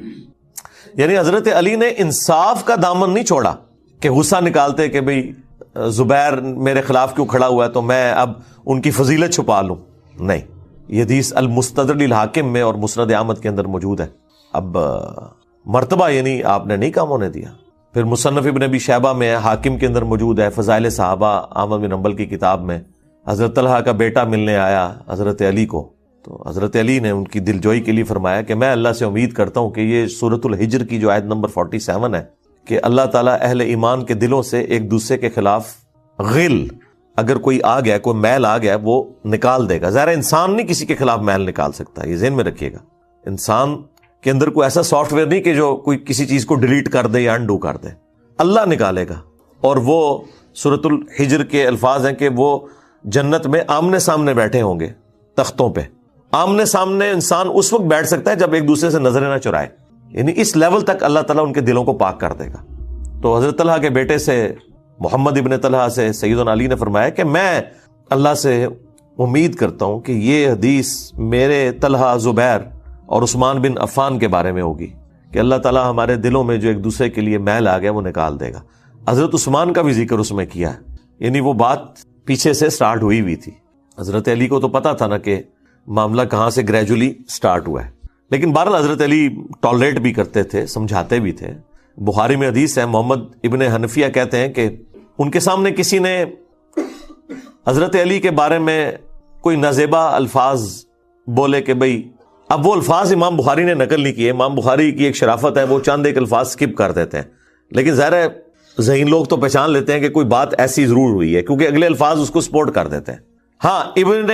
یعنی حضرت علی نے انصاف کا دامن نہیں چھوڑا کہ غصہ نکالتے کہ بھئی زبیر میرے خلاف کیوں کھڑا ہوا ہے تو میں اب ان کی فضیلت چھپا لوں. نہیں, یہ حدیث المستدرک للحاکم میں اور مسند احمد کے اندر موجود ہے. اب مرتبہ یعنی آپ نے نہیں کام ہونے دیا. پھر مصنف ابن ابی شیبہ میں, حاکم کے اندر موجود ہے, فضائل صحابہ احمد بن حنبل کی کتاب میں, حضرت طلحہ کا بیٹا ملنے آیا حضرت علی کو, تو حضرت علی نے ان کی دلجوئی کے لیے فرمایا کہ میں اللہ سے امید کرتا ہوں کہ یہ سورۃ الحجر کی جو آیت نمبر 47 ہے کہ اللہ تعالیٰ اہل ایمان کے دلوں سے ایک دوسرے کے خلاف غل, اگر کوئی آ گیا, کوئی میل آ گیا, وہ نکال دے گا. ظاہر انسان نہیں کسی کے خلاف میل نکال سکتا, یہ ذہن میں رکھیے گا. انسان کے اندر کوئی ایسا سافٹ ویئر نہیں کہ جو کوئی کسی چیز کو ڈیلیٹ کر دے یا انڈو کر دے, اللہ نکالے گا. اور وہ سورۃ الحجر کے الفاظ ہیں کہ وہ جنت میں آمنے سامنے بیٹھے ہوں گے تختوں پہ. آمنے سامنے انسان اس وقت بیٹھ سکتا ہے جب ایک دوسرے سے نظریں نہ چرائے, یعنی اس لیول تک اللہ تعالیٰ ان کے دلوں کو پاک کر دے گا. تو حضرت طلحہ کے بیٹے سے, محمد ابن طلحہ سے سیدنا علی نے فرمایا کہ میں اللہ سے امید کرتا ہوں کہ یہ حدیث میرے طلحہ, زبیر اور عثمان بن عفان کے بارے میں ہوگی کہ اللہ تعالیٰ ہمارے دلوں میں جو ایک دوسرے کے لیے میل آ گیا وہ نکال دے گا. حضرت عثمان کا بھی ذکر اس میں کیا ہے, یعنی وہ بات پیچھے سے سٹارٹ ہوئی تھی. حضرت علی کو تو پتا تھا نا کہ معاملہ کہاں سے گریجولی سٹارٹ ہوا ہے, لیکن بہرحال حضرت علی ٹالریٹ بھی کرتے تھے, سمجھاتے بھی تھے. بخاری میں حدیث ہے, محمد ابن حنفیہ کہتے ہیں کہ ان کے سامنے کسی نے حضرت علی کے بارے میں کوئی نازیبا الفاظ بولے کہ بھئی, اب وہ الفاظ امام بخاری نے نقل نہیں کیے. امام بخاری کی ایک شرافت ہے, وہ چند ایک الفاظ سکپ کر دیتے ہیں, لیکن ظاہر ہے ذہین لوگ تو پہچان لیتے ہیں کہ کوئی بات ایسی ضرور ہوئی ہے کیونکہ اگلے الفاظ اس کو سپورٹ کر دیتے ہیں. ہاں, ابن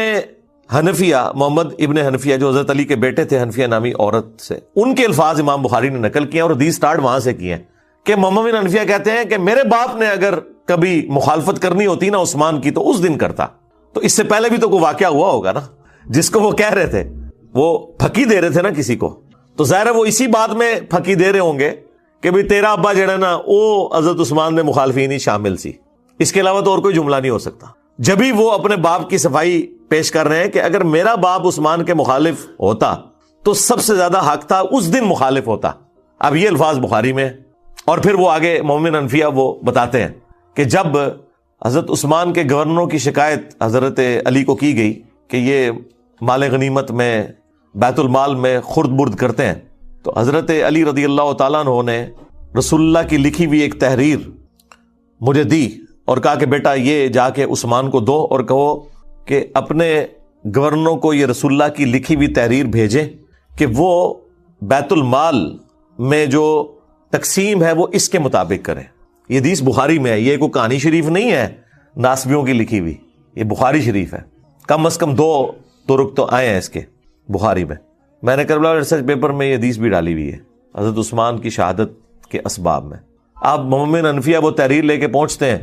حنفیہ, محمد ابن حنفیہ جو حضرت علی کے بیٹے تھے, حنفیہ نامی عورت سے, ان کے الفاظ امام بخاری نے نقل کیے اور حدیث سٹارٹ وہاں سے کیے کہ محمد بن حنفیہ کہتے ہیں کہ میرے باپ نے اگر کبھی مخالفت کرنی ہوتی نا عثمان کی تو اس دن کرتا. تو اس سے پہلے بھی تو کوئی واقعہ ہوا ہوگا نا جس کو وہ کہہ رہے تھے, وہ پھکی دے رہے تھے نا کسی کو, تو ظاہر ہے وہ اسی بات میں پھکی دے رہے ہوں گے کہ بھئی تیرا ابا جڑا نا وہ حضرت عثمان میں مخالفین ہی شامل سی. اس کے علاوہ تو اور کوئی جملہ نہیں ہو سکتا. جبھی وہ اپنے باپ کی صفائی پیش کر رہے ہیں کہ اگر میرا باپ عثمان کے مخالف ہوتا تو سب سے زیادہ حق تھا اس دن مخالف ہوتا. اب یہ الفاظ بخاری میں, اور پھر وہ آگے مومن انفیہ وہ بتاتے ہیں کہ جب حضرت عثمان کے گورنروں کی شکایت حضرت علی کو کی گئی کہ یہ مال غنیمت میں بیت المال میں خرد برد کرتے ہیں. تو حضرت علی رضی اللہ تعالیٰ عنہ نے رسول اللہ کی لکھی ہوئی ایک تحریر مجھے دی اور کہا کہ بیٹا یہ جا کے عثمان کو دو اور کہو کہ اپنے گورنروں کو یہ رسول اللہ کی لکھی ہوئی تحریر بھیجیں کہ وہ بیت المال میں جو تقسیم ہے وہ اس کے مطابق کریں. یہ حدیث بخاری میں ہے, یہ کوئی کہانی شریف نہیں ہے ناسبیوں کی لکھی ہوئی, یہ بخاری شریف ہے. کم از کم 2 طرق تو آئے ہیں اس کے بخاری میں. میں نے کربلا ریسرچ پیپر میں یہ حدیث بھی ڈالی ہوئی ہے حضرت عثمان کی شہادت کے اسباب میں. آپ محمد حنفیہ وہ تحریر لے کے پہنچتے ہیں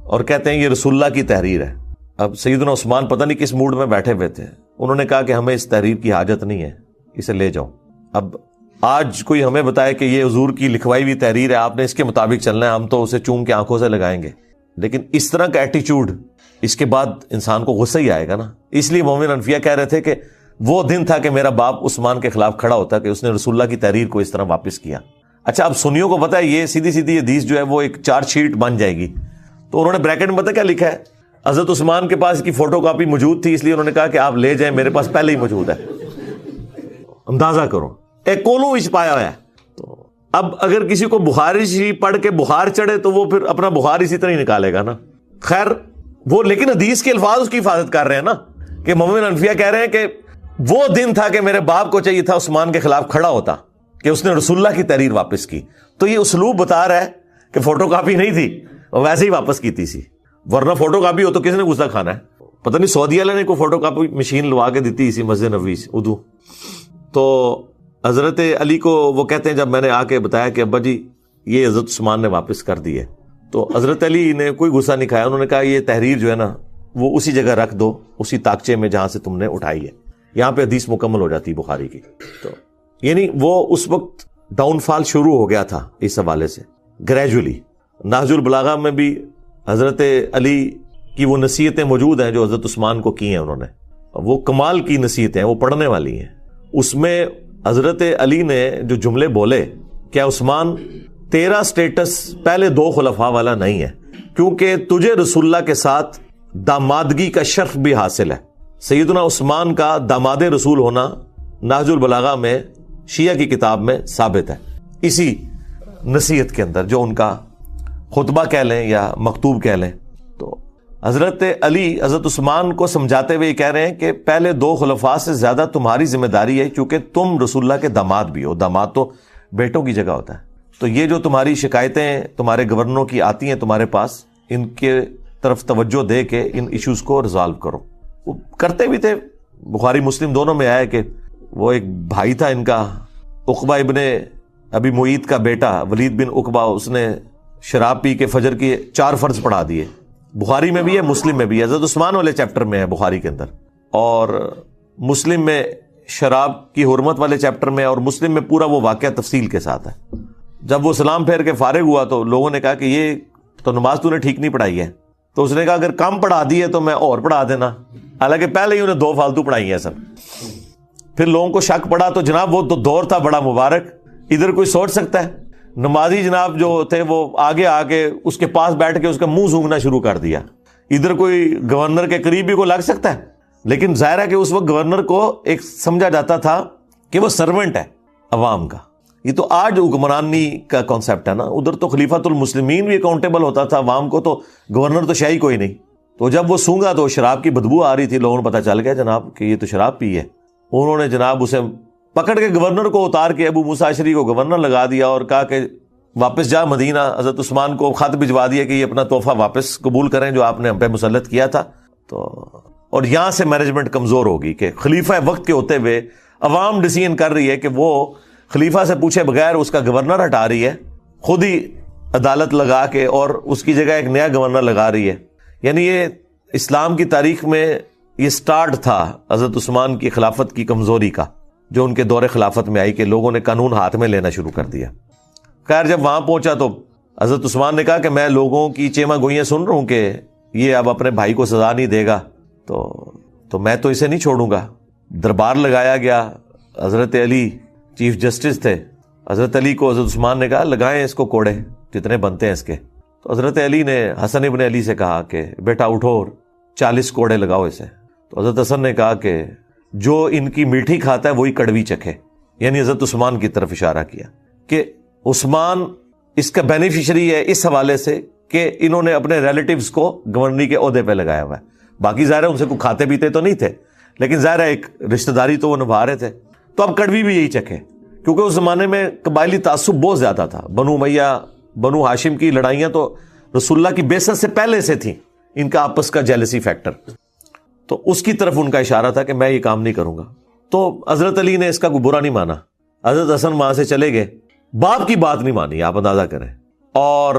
اور کہتے ہیں یہ رسول اللہ کی تحریر ہے. اب سیدنا عثمان پتہ نہیں کس موڈ میں بیٹھے ہوئے تھے, انہوں نے کہا کہ ہمیں اس تحریر کی حاجت نہیں ہے, اسے لے جاؤ. اب آج کوئی ہمیں بتائے کہ یہ حضور کی لکھوائی ہوئی تحریر ہے, آپ نے اس کے مطابق چلنا ہے, ہم تو اسے چوم کے آنکھوں سے لگائیں گے. لیکن اس طرح کا ایٹیچیوڈ اس کے بعد انسان کو غصہ ہی آئے گا نا. اس لیے محمد حنفیہ کہہ رہے تھے کہ وہ دن تھا کہ میرا باپ عثمان کے خلاف کھڑا ہوتا کہ اس نے رسول اللہ کی تحریر کو اس طرح واپس کیا. اچھا اب سنیوں کو پتا ہے یہ سیدھی سیدھی حدیث جو ہے وہ ایک چارج شیٹ بن جائے گی, تو انہوں نے بریکٹ میں پتا کیا لکھا ہے, حضرت عثمان کے پاس اس کی فوٹو کاپی موجود تھی اس لیے انہوں نے کہا کہ آپ لے جائیں, میرے پاس پہلے ہی موجود ہے. اندازہ کرو ایک کولوں وچ پایا ہوا ہے. تو اب اگر کسی کو بخاری شریف پڑھ کے بخار چڑھے تو وہ پھر اپنا بخار اسی طرح ہی نکالے گا نا. خیر وہ لیکن حدیث کے الفاظ اس کی حفاظت کر رہے ہیں نا, کہ محمد حنفیہ کہہ رہے ہیں کہ وہ دن تھا کہ میرے باپ کو چاہیے تھا عثمان کے خلاف کھڑا ہوتا کہ اس نے رسول اللہ کی تحریر واپس کی. تو یہ اسلوب بتا رہا ہے کہ فوٹو کاپی نہیں تھی اور ویسے ہی واپس کی تھی, ورنہ فوٹو کاپی ہو تو کس نے غصہ کھانا ہے. پتہ نہیں سعودی والے نے کوئی فوٹو کاپی مشین لوا کے دیتی اسی مسجد نبوی اردو. تو حضرت علی کو وہ کہتے ہیں جب میں نے آ کے بتایا کہ ابا جی یہ حضرت عثمان نے واپس کر دی ہے, تو حضرت علی نے کوئی غصہ نہیں کھایا. انہوں نے کہا یہ تحریر جو ہے نا وہ اسی جگہ رکھ دو, اسی تاکچے میں جہاں سے تم نے اٹھائی ہے, یہاں پہ حدیث مکمل ہو جاتی بخاری کی. تو یعنی وہ اس وقت ڈاؤن فال شروع ہو گیا تھا اس حوالے سے گریجولی. نہج البلاغہ میں بھی حضرت علی کی وہ نصیحتیں موجود ہیں جو حضرت عثمان کو کی ہیں انہوں نے, وہ کمال کی نصیحتیں ہیں, وہ پڑھنے والی ہیں. اس میں حضرت علی نے جو جملے بولے, کیا عثمان تیرا سٹیٹس پہلے 2 خلفاء والا نہیں ہے, کیونکہ تجھے رسول اللہ کے ساتھ دامادگی کا شرف بھی حاصل ہے. سیدنا عثمان کا داماد رسول ہونا نہج البلاغہ میں شیعہ کی کتاب میں ثابت ہے, اسی نصیحت کے اندر جو ان کا خطبہ کہہ لیں یا مکتوب کہہ لیں. تو حضرت علی حضرت عثمان کو سمجھاتے ہوئے یہ کہہ رہے ہیں کہ پہلے 2 خلفاء سے زیادہ تمہاری ذمہ داری ہے, کیونکہ تم رسول اللہ کے داماد بھی ہو. داماد تو بیٹوں کی جگہ ہوتا ہے. تو یہ جو تمہاری شکایتیں تمہارے گورنروں کی آتی ہیں تمہارے پاس, ان کے طرف توجہ دے کے ان ایشوز کو ریزالو کرو. وہ کرتے بھی تھے, بخاری مسلم دونوں میں آیا کہ وہ ایک بھائی تھا ان کا عقبہ ابن ابی معیط کا بیٹا ولید بن عقبہ, اس نے شراب پی کے فجر کی 4 فرض پڑھا دیے. بخاری میں بھی ہے, مسلم میں بھی ہے, حضرت عثمان والے چیپٹر میں ہے بخاری کے اندر, اور مسلم میں شراب کی حرمت والے چیپٹر میں, اور مسلم میں پورا وہ واقعہ تفصیل کے ساتھ ہے. جب وہ سلام پھیر کے فارغ ہوا تو لوگوں نے کہا کہ یہ تو نماز تو نے ٹھیک نہیں پڑھائی ہے. تو اس نے کہا اگر کم پڑھا دی ہے تو میں اور پڑھا دینا, حالانکہ پہلے ہی انہیں 2 فالتو پڑھائی ہیں سر. پھر لوگوں کو شک پڑا تو جناب وہ تو دور تھا بڑا مبارک, ادھر کوئی سوچ سکتا ہے نمازی جناب جو تھے وہ آگے آ کے اس کے پاس بیٹھ کے اس کا منہ سونگنا شروع کر دیا. ادھر کوئی گورنر کے قریبی کو لگ سکتا ہے, لیکن ظاہر ہے کہ اس وقت گورنر کو ایک سمجھا جاتا تھا کہ وہ سرونٹ ہے عوام کا. یہ تو آج حکمرانی کا کانسیپٹ ہے نا, ادھر تو خلیفۃ المسلمین بھی اکاؤنٹیبل ہوتا تھا عوام کو, تو گورنر تو شاہی کوئی نہیں. تو جب وہ سونگا تو شراب کی بدبو آ رہی تھی, لوگوں کو پتا چل گیا جناب کہ یہ تو شراب پی ہے. انہوں نے جناب اسے پکڑ کے گورنر کو اتار کے ابو موسیٰ اشعری کو گورنر لگا دیا اور کہا کہ واپس جا مدینہ. حضرت عثمان کو خط بھجوا دیا کہ یہ اپنا تحفہ واپس قبول کریں جو آپ نے ہم پہ مسلط کیا تھا. تو اور یہاں سے مینجمنٹ کمزور ہوگی کہ خلیفہ وقت کے ہوتے ہوئے عوام ڈیسیژن کر رہی ہے کہ وہ خلیفہ سے پوچھے بغیر اس کا گورنر ہٹا رہی ہے, خود ہی عدالت لگا کے, اور اس کی جگہ ایک نیا گورنر لگا رہی ہے. یعنی یہ اسلام کی تاریخ میں یہ سٹارٹ تھا حضرت عثمان کی خلافت کی کمزوری کا, جو ان کے دور خلافت میں آئی کہ لوگوں نے قانون ہاتھ میں لینا شروع کر دیا. خیر جب وہاں پہنچا تو حضرت عثمان نے کہا کہ میں لوگوں کی چیما گوئیاں سن رہا ہوں کہ یہ اب اپنے بھائی کو سزا نہیں دے گا, تو میں تو اسے نہیں چھوڑوں گا. دربار لگایا گیا, حضرت علی چیف جسٹس تھے. حضرت علی کو حضرت عثمان نے کہا لگائیں اس کو کوڑے جتنے بنتے ہیں اس کے. تو حضرت علی نے حسن ابن علی سے کہا کہ بیٹا اٹھو اور 40 کوڑے لگاؤ اسے. تو حضرت حسن نے کہا کہ جو ان کی میٹھی کھاتا ہے وہی کڑوی چکھے. یعنی حضرت عثمان کی طرف اشارہ کیا کہ عثمان اس کا بینیفیشری ہے اس حوالے سے کہ انہوں نے اپنے ریلیٹیوز کو گورنری کے عہدے پہ لگایا ہوا ہے. باقی ظاہر ہے ان سے کوئی کھاتے پیتے تو نہیں تھے, لیکن ظاہر ہے ایک رشتہ داری تو وہ نبھا رہے تھے. تو اب کڑوی بھی یہی چکھے, کیونکہ اس زمانے میں قبائلی تعصب بہت زیادہ تھا. بنو امیہ بنو ہاشم کی لڑائیاں تو رسول اللہ کی بعثت سے پہلے سے تھیں, ان کا آپس کا جیلسی فیکٹر. تو اس کی طرف ان کا اشارہ تھا کہ میں یہ کام نہیں کروں گا. تو حضرت علی نے اس کا کوئی برا نہیں مانا. حضرت حسن وہاں سے چلے گئے, باپ کی بات نہیں مانی, آپ اندازہ کریں. اور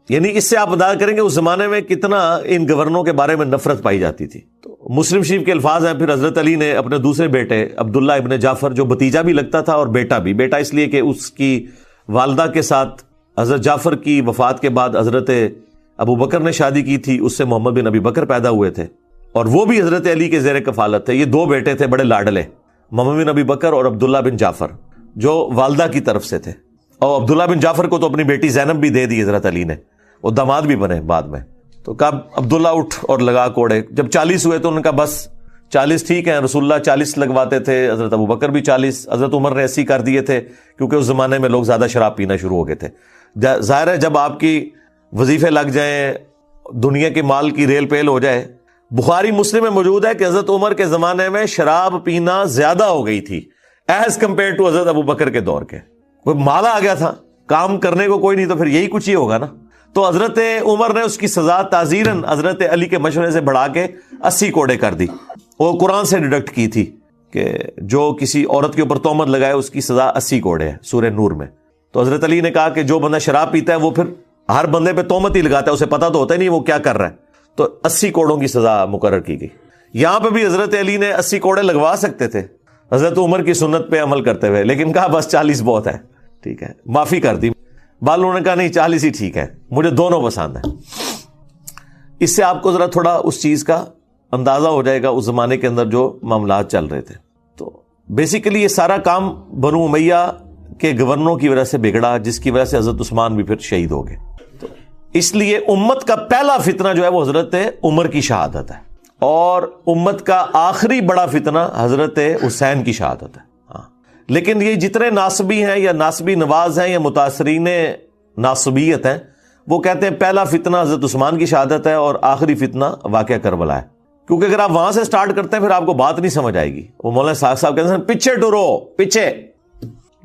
یعنی اس سے آپ اندازہ کریں کہ اس زمانے میں کتنا ان گورنروں کے بارے میں نفرت پائی جاتی تھی. تو مسلم شریف کے الفاظ ہیں, پھر حضرت علی نے اپنے دوسرے بیٹے عبداللہ ابن جعفر, جو بھتیجا بھی لگتا تھا اور بیٹا بھی, بیٹا اس لیے کہ اس کی والدہ کے ساتھ حضرت جعفر کی وفات کے بعد حضرت ابو بکر نے شادی کی تھی, اس سے محمد بن ابی بکر پیدا ہوئے تھے, اور وہ بھی حضرت علی کے زیر کفالت تھے. یہ دو بیٹے تھے بڑے لاڈلے, محمد بن ابی بکر اور عبداللہ بن جعفر, جو والدہ کی طرف سے تھے. اور عبداللہ بن جعفر کو تو اپنی بیٹی زینب بھی دے دی حضرت علی نے, وہ داماد بھی بنے بعد میں. تو کہا عبداللہ اٹھ اور لگا کوڑے. جب 40 ہوئے تو انہوں نے کہا بس 40 ٹھیک ہیں, رسول اللہ 40 لگواتے تھے, حضرت ابو بکر بھی 40, حضرت عمر نے 80 کر دیے تھے, کیونکہ اس زمانے میں لوگ زیادہ شراب پینا شروع ہو گئے تھے. ظاہر ہے جب آپ کی وظیفے لگ جائیں, دنیا کے مال کی ریل پیل ہو جائے. بخاری مسلم میں موجود ہے کہ حضرت عمر کے زمانے میں شراب پینا زیادہ ہو گئی تھی ایز کمپیئر ٹو حضرت ابو بکر کے دور کے. کوئی مال آ گیا تھا, کام کرنے کو کوئی نہیں, تو پھر یہی کچھ ہی ہوگا نا. تو حضرت عمر نے اس کی سزا تعزیراً حضرت علی کے مشورے سے بڑھا کے 80 کوڑے کر دی. وہ قرآن سے ڈیڈکٹ کی تھی کہ جو کسی عورت کے اوپر تہمت لگائے اس کی سزا 80 کوڑے ہے سورہ نور میں. تو حضرت علی نے کہا کہ جو بندہ شراب پیتا ہے وہ پھر ہر بندے پہ تہمت ہی لگاتا ہے, اسے پتا تو ہوتا ہی نہیں وہ کیا کر رہا ہے. تو 80 کوڑوں کی سزا مقرر کی گئی. یہاں پہ بھی حضرت علی نے 80 کوڑے لگوا سکتے تھے حضرت عمر کی سنت پہ عمل کرتے ہوئے, لیکن کہا بس 40 بہت ہے, ٹھیک ہے, معافی کر دی. بالوں نے کہا نہیں 40 ہی ٹھیک ہے, مجھے دونوں پسند ہیں. اس سے آپ کو ذرا تھوڑا اس چیز کا اندازہ ہو جائے گا اس زمانے کے اندر جو معاملات چل رہے تھے. تو بیسیکلی یہ سارا کام بنو امیہ کے گورنروں کی وجہ سے بگڑا, جس کی وجہ سے حضرت عثمان بھی پھر شہید ہو گئے. تو اس لیے امت کا پہلا فتنہ جو ہے وہ حضرت عمر کی شہادت ہے, اور امت کا آخری بڑا فتنہ حضرت حسین کی شہادت ہے. لیکن یہ جتنے ناصبی ہیں یا ناصبی نواز ہیں یا متاثرین ناصبیت ہیں, وہ کہتے ہیں پہلا فتنہ حضرت عثمان کی شہادت ہے اور آخری فتنہ واقعہ کربلا ہے. کیونکہ اگر آپ وہاں سے سٹارٹ کرتے ہیں پھر آپ کو بات نہیں سمجھ آئے گی. وہ مولانا صاحب کہتے ہیں پیچھے ٹرو, پیچھے,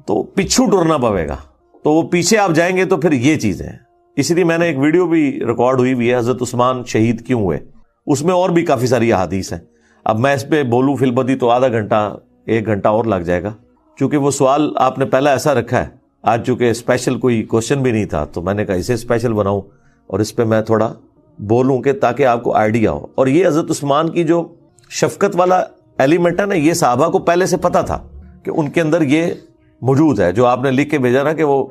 تو پیچھو ٹرنا پڑے گا. تو وہ پیچھے آپ جائیں گے تو پھر یہ چیزیں ہیں. اس لیے میں نے ایک ویڈیو بھی ریکارڈ ہوئی ہے حضرت عثمان شہید کیوں ہوئے, اس میں اور بھی کافی ساری احادیث ہیں. اب میں اس پہ بولوں فی البدی تو آدھا گھنٹہ 1 گھنٹہ اور لگ جائے گا, چونکہ وہ سوال آپ نے پہلا ایسا رکھا ہے. آج چونکہ اسپیشل کوئی کوشچن بھی نہیں تھا تو میں نے کہا اسے اسپیشل بناؤں اور اس پہ میں تھوڑا بولوں کہ تاکہ آپ کو آئیڈیا ہو. اور یہ حضرت عثمان کی جو شفقت والا ایلیمنٹ ہے نا, یہ صحابہ کو پہلے سے پتا تھا کہ ان کے اندر یہ موجود ہے. جو آپ نے لکھ کے بھیجا نا کہ وہ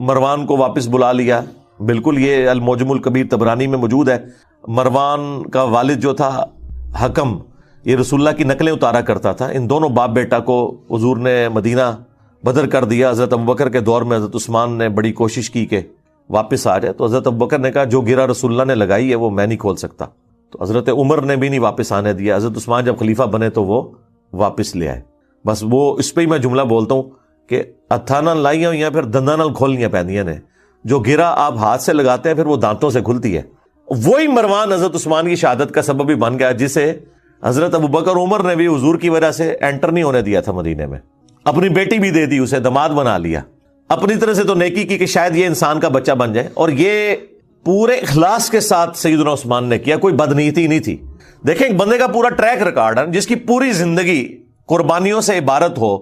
مروان کو واپس بلا لیا, بالکل یہ المعجم الکبیر طبرانی میں موجود ہے. مروان کا والد جو تھا حکم, یہ رسول اللہ کی نقلیں اتارا کرتا تھا. ان دونوں باپ بیٹا کو حضور نے مدینہ بدر کر دیا. حضرت ابوبکر کے دور میں حضرت عثمان نے بڑی کوشش کی کہ واپس آ جائے, تو حضرت ابوبکر نے کہا جو گرا رسول اللہ نے لگائی ہے وہ میں نہیں کھول سکتا. تو حضرت عمر نے بھی نہیں واپس آنے دیا. حضرت عثمان جب خلیفہ بنے تو وہ واپس لے آئے. بس وہ اس پہ ہی میں جملہ بولتا ہوں کہ ہتھاں نال لائیاں ہوئی پھر دنداں نال کھولنیاں پیندیاں نے. جو گرا آپ ہاتھ سے لگاتے ہیں پھر وہ دانتوں سے کھلتی ہے. وہی مروان حضرت عثمان کی شہادت کا سبب بھی بن گیا, جسے حضرت ابوبکر عمر نے بھی حضور کی وجہ سے انٹر نہیں ہونے دیا تھا مدینے میں. اپنی بیٹی بھی دے دی, اسے داماد بنا لیا. اپنی طرح سے تو نیکی کی کہ شاید یہ انسان کا بچہ بن جائے, اور یہ پورے اخلاص کے ساتھ سیدنا عثمان نے کیا, کوئی بدنیتی نہیں تھی. دیکھیں ایک بندے کا پورا ٹریک ریکارڈ ہے جس کی پوری زندگی قربانیوں سے عبارت ہو,